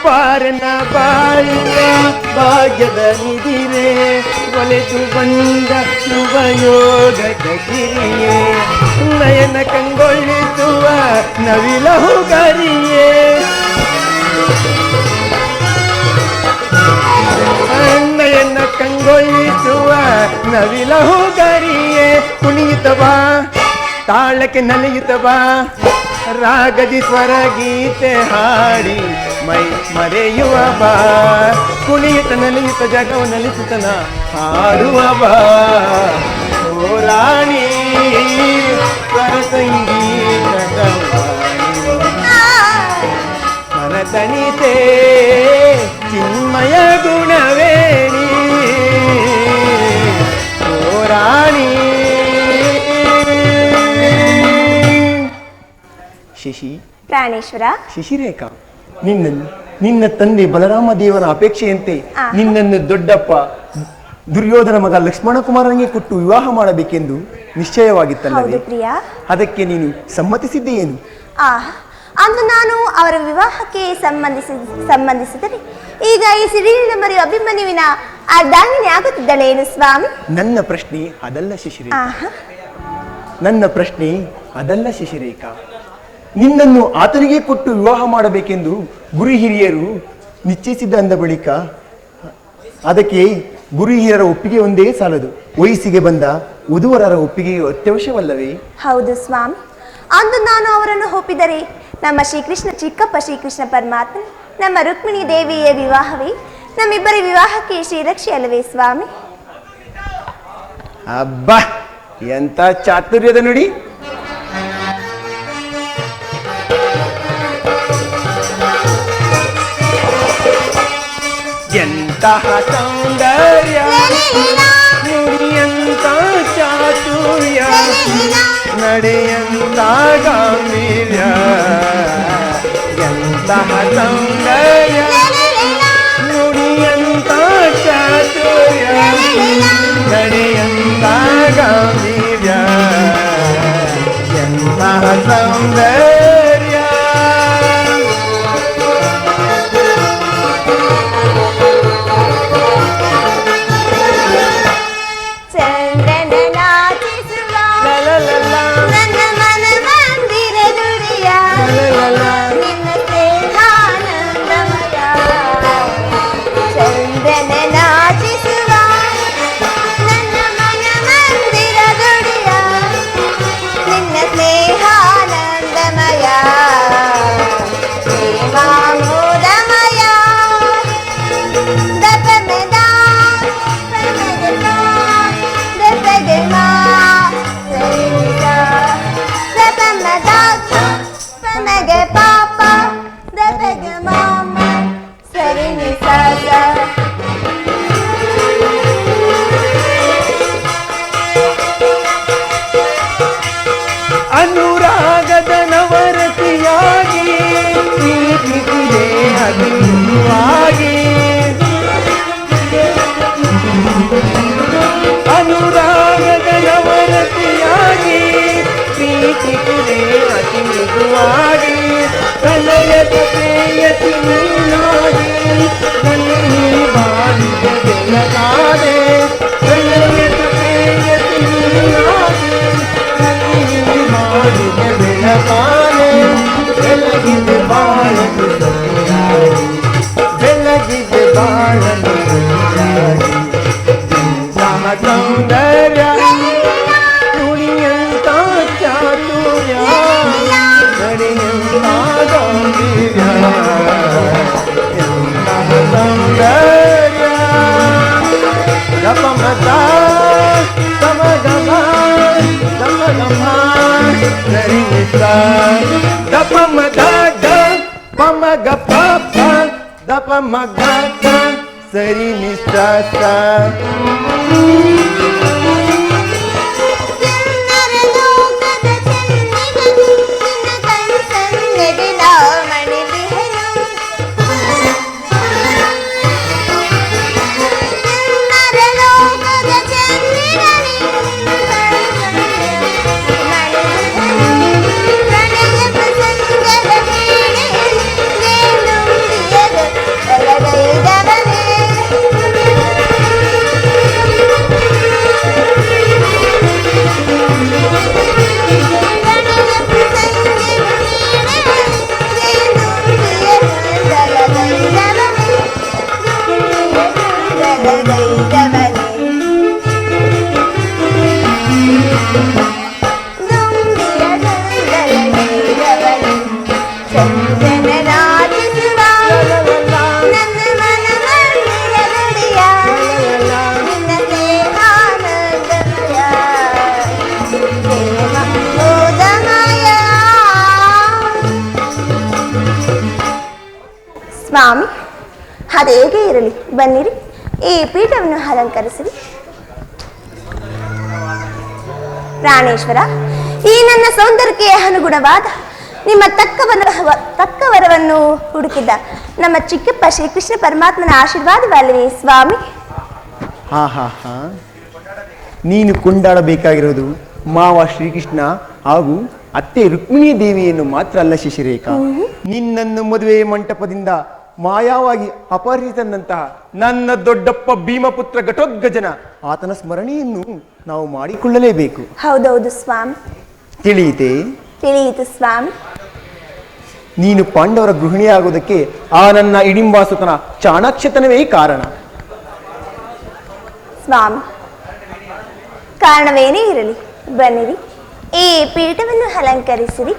ಪಾರನ ಬಾಳಿನ ಭಾಗ್ಯದ ನಿಧಿವೆ ಒಲೆದು ಬಂದ ಶುಭ ಯೋಗದ ಸಿರಿಯೇ ನಯನ ಕಂಗೊಳಿಸುವ ನವಿಲಹು ಗರಿಯೇ ನಯನ ಕಂಗೊಳಿಸುವ ನವಿಲಹು ಗರಿಯೇ ಕುಣಿಯುತ್ತ ಬಾ ತಾಳಕ್ಕೆ ನಲಿಯುತ್ತ ಬಾ ರಾಗದಿ ಸ್ವರ ಗೀತೆ ಹಾಡಿ ಮೈ ಮರೆಯುವ ಬಾ ಕುಣಿಯುತ್ತ ನಲಿಯುತ್ತ ಜಗವು ನಲಿಸುತ್ತನ ಹಾಡುವ ಬಾ ಓ ರಾಣಿ ಸ್ವರ ಸಂಗೀತದ ಮನತನಿತೆ ಚಿನ್ಮಯ ಗುಣವೇಣಿ ಓ ರಾಣಿ ಶಶಿ ಪ್ರಾಣೇಶ್ವರ. ಶಶಿರೇಖಾ, ನಿನ್ನ ತಂದೆ ಬಲರಾಮ ದೇವನ ಅಪೇಕ್ಷೆಯಂತೆ ನಿನ್ನನ್ನು ದೊಡ್ಡಪ್ಪ ದುರ್ಯೋಧನ ಮಗ ಲಕ್ಷ್ಮಣ ಕುಮಾರನಿಗೆ ಕೊಟ್ಟು ವಿವಾಹ ಮಾಡಬೇಕೆಂದು ನಿಶ್ಚಯವಾಗಿತ್ತಲ್ಲವೇ? ಅದಕ್ಕೆ ನೀನು ಸಮ್ಮತಿಸಿದ್ದೇನು? ಅಂದು ನಾನು ಅವರ ವಿವಾಹಕ್ಕೆ ಸಂಬಂಧಿಸಿದರೆ ಈಗ ಈ ಸಿಡಿಲಿನ ಮರಿ ಅಭಿಮನ್ಯುವಿನ ಅರ್ಧಾಂಗಿನಿ ಆಗುತ್ತಿದ್ದಳೇನು ಸ್ವಾಮಿ? ನನ್ನ ಪ್ರಶ್ನೆ ಅದಲ್ಲ ಶಶಿರೇಖಾ. ನಿನ್ನನ್ನು ಆತನಿಗೆ ಕೊಟ್ಟು ವಿವಾಹ ಮಾಡಬೇಕೆಂದು ಗುರು ಹಿರಿಯರು ನಿಶ್ಚಯಿಸಿದ್ದ ಅಂದ ಬಳಿಕ ಅದಕ್ಕೆ ಗುರು ಹಿರಿಯರ ಒಪ್ಪಿಗೆ ಒಂದೇ ಸಾಲದು, ವಯಸ್ಸಿಗೆ ಬಂದ ವಧುವರರ ಒಪ್ಪಿಗೆಯು ಅತ್ಯವಶ್ಯವಲ್ಲವೇ? ಹೌದು ಸ್ವಾಮಿ. ಅಂದು ನಾನು ಅವರನ್ನು ಒಪ್ಪಿದರೆ ನಮ್ಮ ಶ್ರೀಕೃಷ್ಣ ಚಿಕ್ಕಪ್ಪ ಶ್ರೀಕೃಷ್ಣ ಪರಮಾತ್ಮ ನಮ್ಮ ರುಕ್ಮಿಣಿ ದೇವಿಯ ವಿವಾಹವೇ ನಮ್ಮಿಬ್ಬರ ವಿವಾಹಕ್ಕೆ ಶ್ರೀರಕ್ಷೆ ಅಲ್ಲವೇ ಸ್ವಾಮಿ? ಅಬ್ಬಾ, ಎಂತ ಚಾತುರ್ಯದ ನುಡಿ! ಎಂತಹ ಸೌಂದರ್ಯ, ನುಡಿಯಂತ ಚಾತುರ್ಯ, ನಡೆಯಂತ ಗಾಂಭೀರ್ಯ, ಎಂತಹ ಸೌಂದರ್ಯ, ನುಡಿಯಂತ ಚಾತುರ್ಯ, ನಡೆಯಂತ ಗಾಂಭೀರ್ಯ, ಎಂತಹ ಸೌಂದರ್ಯ. ಅನುರಾಗದ ನವರತಿಯಾಗಿ ಪ್ರೀತಿಸಿದೆ ಅಭಿಮಾಗಿ, ಅನುರಾಗದ ನವರತಿಯಾಗಿ ಪ್ರೀತಿಸಿದೆ ಅತಿ ಮೃದುವಾಗಿ, ಪ್ರಣಯದ ಪ್ರೇಯಸಿ ನೀನಾಗಿ ನನ್ನಿ ಬಾಳಿದ ಬೆಳಕಾದೆ, ಪ್ರಣಯದ ಪ್ರೇಯಸಿ ನೀನಾಗಿ ನನ್ನಿ ಬಾಳಿದ ಬೆಳಕಾದೆ, ಬೆಳಗಿದೆ ಬಾಳಲು ಸೊಗಸಾಗಿ, ಬೆಳಗಿದೆ ಬಾಳಲು ಸೊಗಸಾಗಿ, ಎಂತಹ ಸೌಂದರ್ಯ, ನುಡಿಯಂತ ಚಾತುರ್ಯ, ನಡೆಯಂತ ಗಾಂಭೀರ್ಯ, ಎಂತಹ ಸೌಂದರ್ಯ. ಗಪಮದ ಗಮಗಮ ಗಮಗಮ ಸರಿಸ ದಪಮದ ಪಮಗ ಪಾಪ ದಪಮಗ ಸರಿ ನಿಸ. ಸ್ವಾಮಿ, ಅದೇಗೆ ಇರಲಿ, ಬನ್ನಿರಿ ಈ ಪೀಠವನ್ನು ಅಲಂಕರಿಸಿರಿ. ಪ್ರಾಣೇಶ್ವರ, ಈ ನನ್ನ ಸೌಂದರ್ಯಕ್ಕೆ ಅನುಗುಣವಾದ ನಿಮ್ಮ ತಕ್ಕ ವರವನ್ನು ಹುಡುಕಿದ ನಮ್ಮ ಚಿಕ್ಕಪ್ಪ ಶ್ರೀಕೃಷ್ಣ ಪರಮಾತ್ಮನ ಆಶೀರ್ವಾದವಲ್ಲವೇ ಸ್ವಾಮಿ? ಹಾ ಹಾ ಹಾ, ನೀನು ಕೊಂಡಾಡಬೇಕಾಗಿರೋದು ಮಾವ ಶ್ರೀಕೃಷ್ಣ ಹಾಗೂ ಅತ್ತೆ ರುಕ್ಮಿಣಿ ದೇವಿಯನ್ನು ಮಾತ್ರ ಅಲ್ಲ ಶಶಿರೇಖಾ. ನಿನ್ನನ್ನು ಮದುವೆ ಮಂಟಪದಿಂದ ಮಾಯವಾಗಿ ಅಪಹರಿಸಿದಂತಹ ನನ್ನ ದೊಡ್ಡಪ್ಪ ಭೀಮಪುತ್ರ ಘಟೋದ್ಗಜನ ಆತನ ಸ್ಮರಣೆಯನ್ನು ನಾವು ಮಾಡಿಕೊಳ್ಳಲೇಬೇಕು. ಹೌದೌದು ಸ್ವಾಮಿ. ತಿಳಿಯಿತು ಸ್ವಾಮಿ. ನೀನು ಪಾಂಡವರ ಗೃಹಿಣಿಯಾಗುವುದಕ್ಕೆ ಆ ನನ್ನ ಇಡಿಂಬಾಸುತನ ಚಾಣಾಕ್ಷತನವೇ ಕಾರಣ. ಸ್ವಾಮಿ, ಕಾರಣವೇನೇ ಇರಲಿ, ಬನ್ನಿರಿ, ಈ ಪೀಠವನ್ನು ಅಲಂಕರಿಸಿರಿ.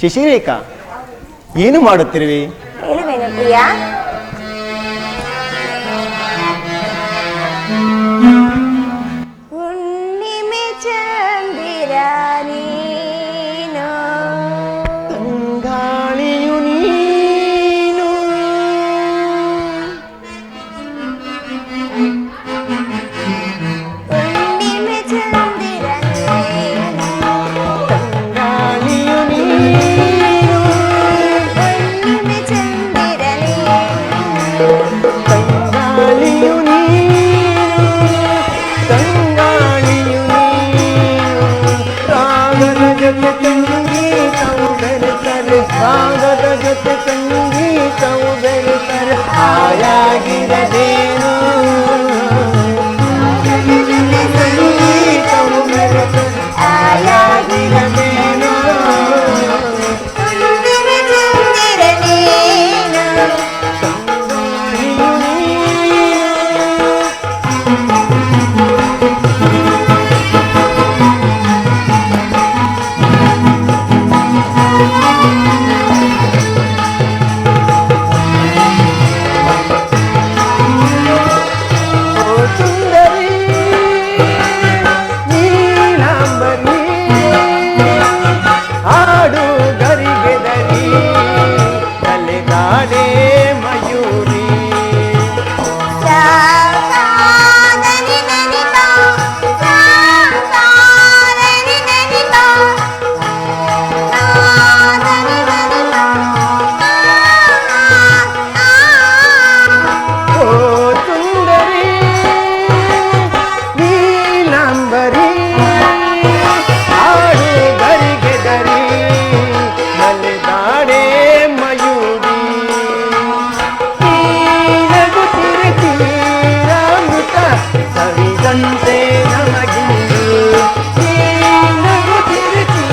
ಶಶಿರೇಖಾ, ಏನು ಮಾಡುತ್ತಿರುವೆ? ಹೇಳುವೇನು ಪ್ರಿಯ? ಹುಣ್ಣಿಮೆ ಚಂದಿರ ನೀನು, ತಂಗಾಳಿಯು ನೀನು, ಹುಣ್ಣಿಮೆ ಚಂದಿರ ನೀನು, ತಂಗಾಳಿಯು ನೀನು, ಹುಣ್ಣಿಮೆ ಚಂದಿರ ನೀನು, ತಂಗಾಳಿಯು ನೀನು, ತಂಗಾಳಿಯು ನೀನು, ರಾಗದ ಜೊತೆ ಸಂಗೀತವು ಬೆರೆತರೆ, ರಾಗದ ಜೊತೆ ಸಂಗೀತವು ಬೆರೆತರೆ ಹಾಯಾಗಿರದೇನು, ಸಂಗೀತವು ಬೆರೆತರೆ ಹಾಯಾಗಿರದೇನು, ಹುಣ್ಣಿಮೆ ಚಂದಿರ ನೀನು. ತಂಗಾಳಿಯು ನೀನು. ಸುಂದರಿ ನೀಲಾಂಬರಿ ಹಾಡು ಗರಿಗೆದರಿ ತಲೆದಾಡೆ ಮಯೂರಿ ಸಾಕಾದನಿ ನನಿತಾ, ಸಾಕಾದನಿ ನನಿತಾ, ನಾದನಿ ನನಿತಾ, ಓ ಸುಂದರಿ ನೀಲಾಂಬರಿ ಹಾಡು ಗರಿಗೆದರಿ ತಲೆದಾಡೆ ಮಯೂರಿ ನಗುತ್ತಿರಮೃತ ಸವಿದಂತೆ ನಮಗಿಂದು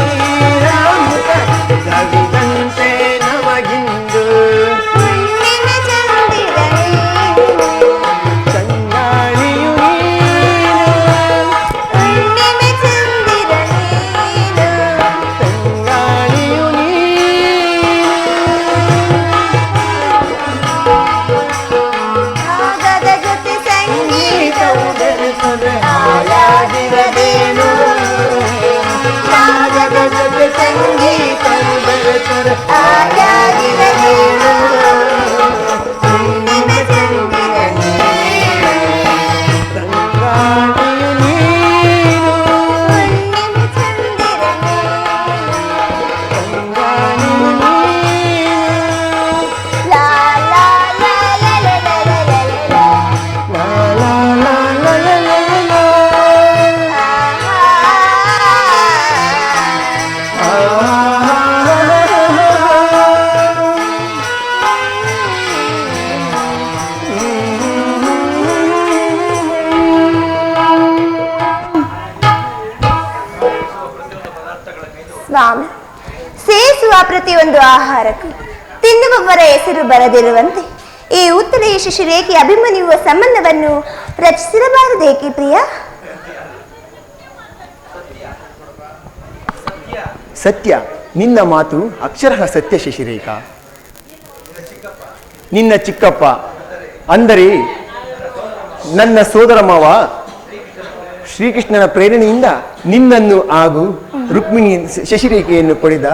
ನಗುತ್ತಿರಮೃತ ಸವಿದಂತೆ ನಮಗಿಂದು ಹುಣ್ಣಿಮೆ ಚಂದಿರ ನೀನು, ತಂಗಾಳಿಯು ನೀನು, ಹುಣ್ಣಿಮೆ ಚಂದಿರ ನೀನು. ತಂಗಾಳಿಯು ರಾಗದ ಜೊತೆ ಸಂಗೀತವು ಬೆರೆತರೆ ಹಾಯಾಗಿರದೇನು, ರಾಗದ ಜೊತೆ ಸಂಗೀತವು ಬೆರೆತರೆ ಹಾಯಾಗಿರದೇನು, ಹುಣ್ಣಿಮೆ ಚಂದಿರ ನೀನು, ತಂಗಾಳಿಯು ನೀನು, ಹುಣ್ಣಿಮೆ ಚಂದಿರ ನೀನು. ತಂಗಾಳಿಯು ನೀನು. ಲಾ ಲಾ ಲಾ ಲಾ ಲಾ ಲಾ ಲಾ ಲಾ ಲಾ. ಲಾ ಲಾ ಲಾ ಲಾ ಲಾ ಲಾ ಲಾ. ಸ್ವಾಮಿ, ಸೇವಿಸುವ ಪ್ರತಿಯೊಂದು ಆಹಾರಕ್ಕೂ ತಿನ್ನುವವರ ಹೆಸರು ಬರದಿರುವಂತೆ ಈ ಉತ್ತರ ಶಶಿರೇಖೆ ಅಭಿಮನ್ಯುವ ಸಂಬಂಧವನ್ನು ರಚಿಸಿರಬಾರದೇಕೆ ಪ್ರಿಯ? ಸತ್ಯ, ನಿನ್ನ ಮಾತು ಅಕ್ಷರಃ ಸತ್ಯ ಶಶಿರೇಖಾ. ನಿನ್ನ ಚಿಕ್ಕಪ್ಪ ಅಂದರೆ ನನ್ನ ಸೋದರ ಮಾವ ಶ್ರೀಕೃಷ್ಣನ ಪ್ರೇರಣೆಯಿಂದ ನಿನ್ನನ್ನು ಹಾಗೂ ರುಕ್ಮಿಣಿ ಶಶಿರೇಖೆಯನ್ನು ಪಡೆದ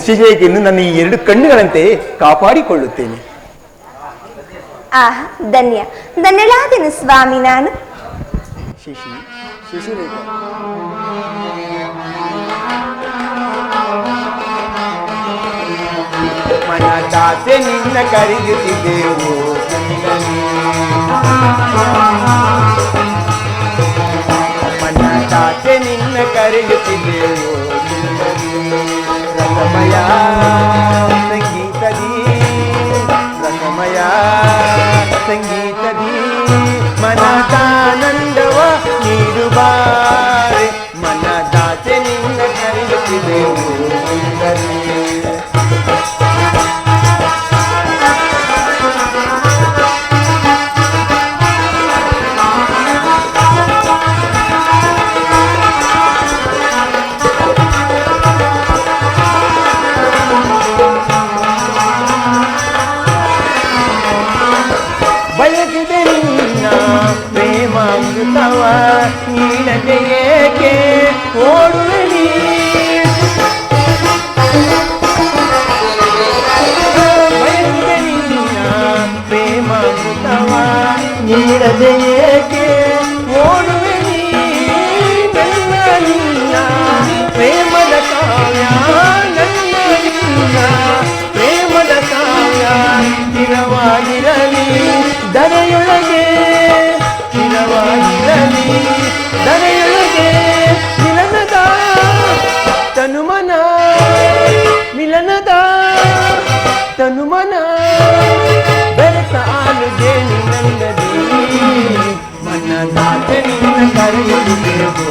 ಶಶಿರೇಖೆಯನ್ನು ನನ್ನ ಈ ಎರಡು ಕಣ್ಣುಗಳಂತೆ ಕಾಪಾಡಿಕೊಳ್ಳುತ್ತೇನೆ. ಧನ್ಯಳಾದೆನು ಸ್ವಾಮಿ ನಾನು. ಶಿಶಿರೇಖ ಮನದಾಸೆ ನಿನ್ನ ಕರೆಯುತ್ತಿದ್ದೆವು ಮನದಾಸೆ ನಿನ್ನ ಕರೆಯುತ್ತಿದ್ದೆವು ರಸಮಯ ಸಂಗೀತದಿ ರಸಮಯ ಸಂಗೀತದಿ ಮನದಾನಂದವ ನೀಡುಬಾರೆ ಮನದಾಸೆ ನಿನ್ನ ಕರೆಯುತ್ತಿದ್ದೆವು ಬಯಸಿದೆ ನಿನ್ನ ಪ್ರೇಮಾಮೃತವ ನೀಡದೆ ಏಕೆ ಓಡುವೆ ನೀ ಬಯಸಿದೆ ನಿನ್ನ ಪ್ರೇಮಾಮೃತವ ನೀಡದೆ ಏಕೆ ಓಡುವೆ ನೀ ನನ್ನ ನಿನ್ನ ಪ್ರೇಮದ ಕಾವ್ಯ ನನ್ನ ನಿನ್ನ ಪ್ರೇಮದ ಕಾವ್ಯ ಸ್ಥಿರವಾಗಿರಲಿ ದರೆಯೊಳಗೆ ಸ್ಥಿರವಾಗಿರಲಿ ದರೆಯೊಳಗೆ ಮಿಲನದ ತನುಮನ ಮಿಲನದ ತನುಮನ ಬೆರೆತ ಆಲು ಜೇನು ನಂದದಿ ಮನದಾಸೆ ನಿನ್ನ ಕರೆಯುತ್ತಿದ್ದೆವು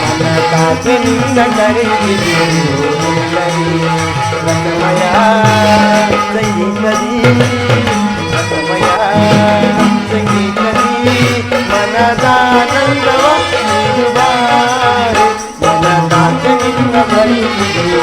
ಮನದಾಸೆ ನಿನ್ನ ಕರೆಯುತ್ತಿದ್ದೆವು ರಸಮಯ ಸಂಗೀತದಿ ರಸಮಯ ಸಂಗೀತದಿ ಮನದಾನಂದವ ನೀಡುಬಾರೆ ಮನದಾಸೆ ನಿನ್ನ ಕರೆಯುತ್ತಿದ್ದೆವು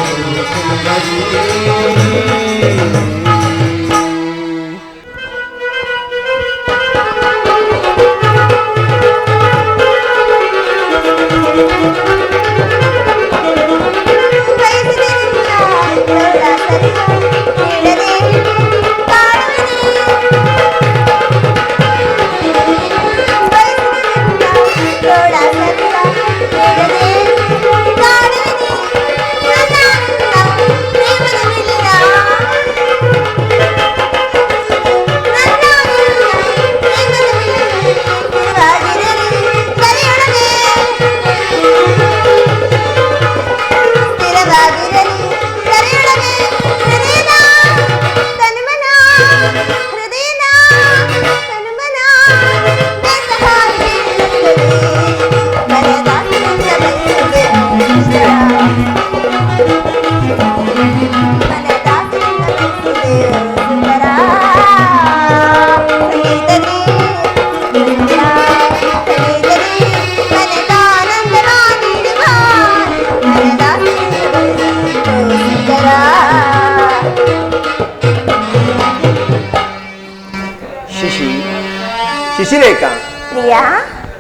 ಶಿಶಿರೇಖಾ ಪ್ರಿಯಾ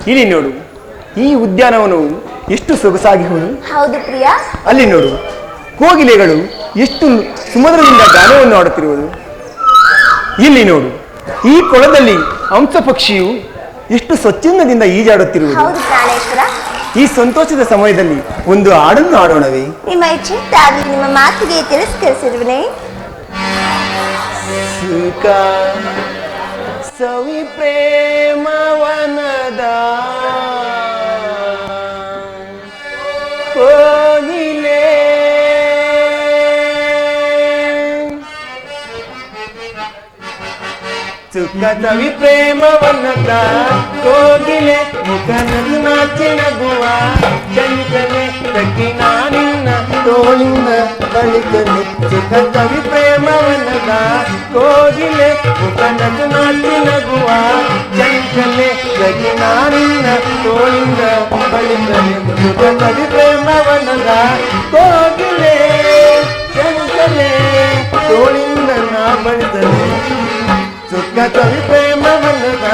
ಇಲ್ಲಿ ನೋಡು ಈ ಉದ್ಯಾನವನವು ಎಷ್ಟು ಸೊಗಸಾಗಿ ಹೌದು ಪ್ರಿಯಾ ಅಲ್ಲಿ ನೋಡು ಕೋಗಿಲೆಗಳು ಎಷ್ಟು ಸುಮಧುರದಿಂದ ಗಾನವನ್ನು ಆಡುತ್ತಿರುವುದು ಇಲ್ಲಿ ನೋಡು ಈ ಕೊಳದಲ್ಲಿ ಹಂಸ ಪಕ್ಷಿಯು ಎಷ್ಟು ಸ್ವಚ್ಛಂದದಿಂದ ಈಜಾಡುತ್ತಿರುವುದು ಹೌದು ಪ್ರಾಣೇಶ್ವರ ಈ ಸಂತೋಷದ ಸಮಯದಲ್ಲಿ ಒಂದು ಹಾಡನ್ನು ಆಡೋಣವೇ ನಿಮ್ಮ ಇಚ್ಛೆಯಾಗಿ ನಿಮ್ಮ ಮಾತಿಗೆ ತಿರಸ್ಕರಿಸಿರುವನೇ ಸುಖ ಸವಿ ಪ್ರೇಮವನದ ಕೋಗಿಲೆ ಸುಖ ಸವಿ ಪ್ರೇಮವನದ ಕೋಗಿಲೆ ಮುಖನದು ನಾಚಿ ನಗುವ ಚಂಚಲೆ ತಗ್ಗಿನ ನಿನ್ನ ತೋಳಿಂದ ಬಳಿಕಲೆ ಸುಖ ಸವಿ ಪ್ರೇಮವನದ ಕೋಗಿಲೆ ಮುಖನದು ನಾಚಿ ನಗುವ ಚಂಚಲೆ ತಗ್ಗಿನ ನಿನ್ನ ತೋಳಿಂದ ಬಳಿಕಲೆ ಸುಖ ಸವಿ ಪ್ರೇಮವನದ ಕೋಗಿಲೆ ಚಂಚಲೆ ತೋಳಿಂದ ನಾ ಬಳಿಸಲೆ ಸುಖ ಕವಿ ಪ್ರೇಮವನದ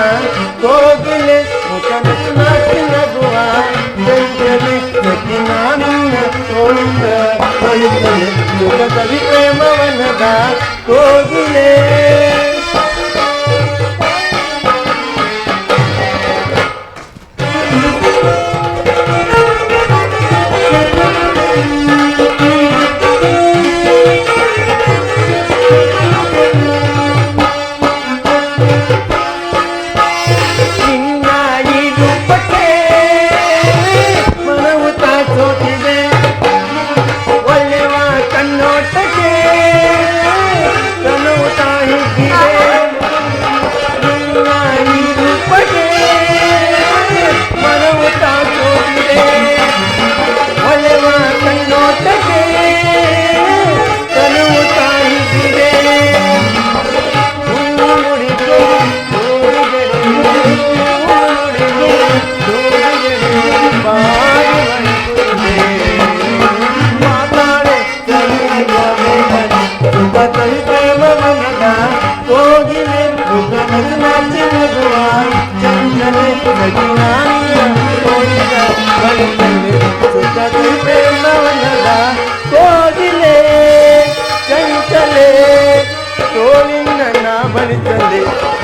ಕೋಗಿಲೆ ಮುಖನದು ನಾಚಿ ನಗುವ ಚಂಚಲೆ ತಗ್ಗಿನ ನಿನ್ನ ತೋಳಿಂದ ಬಳಿಸಲೆ ಸುಖ ಕವಿ ಪ್ರೇಮವನದ ಕೋಗಿಲೆ ತಂದೆ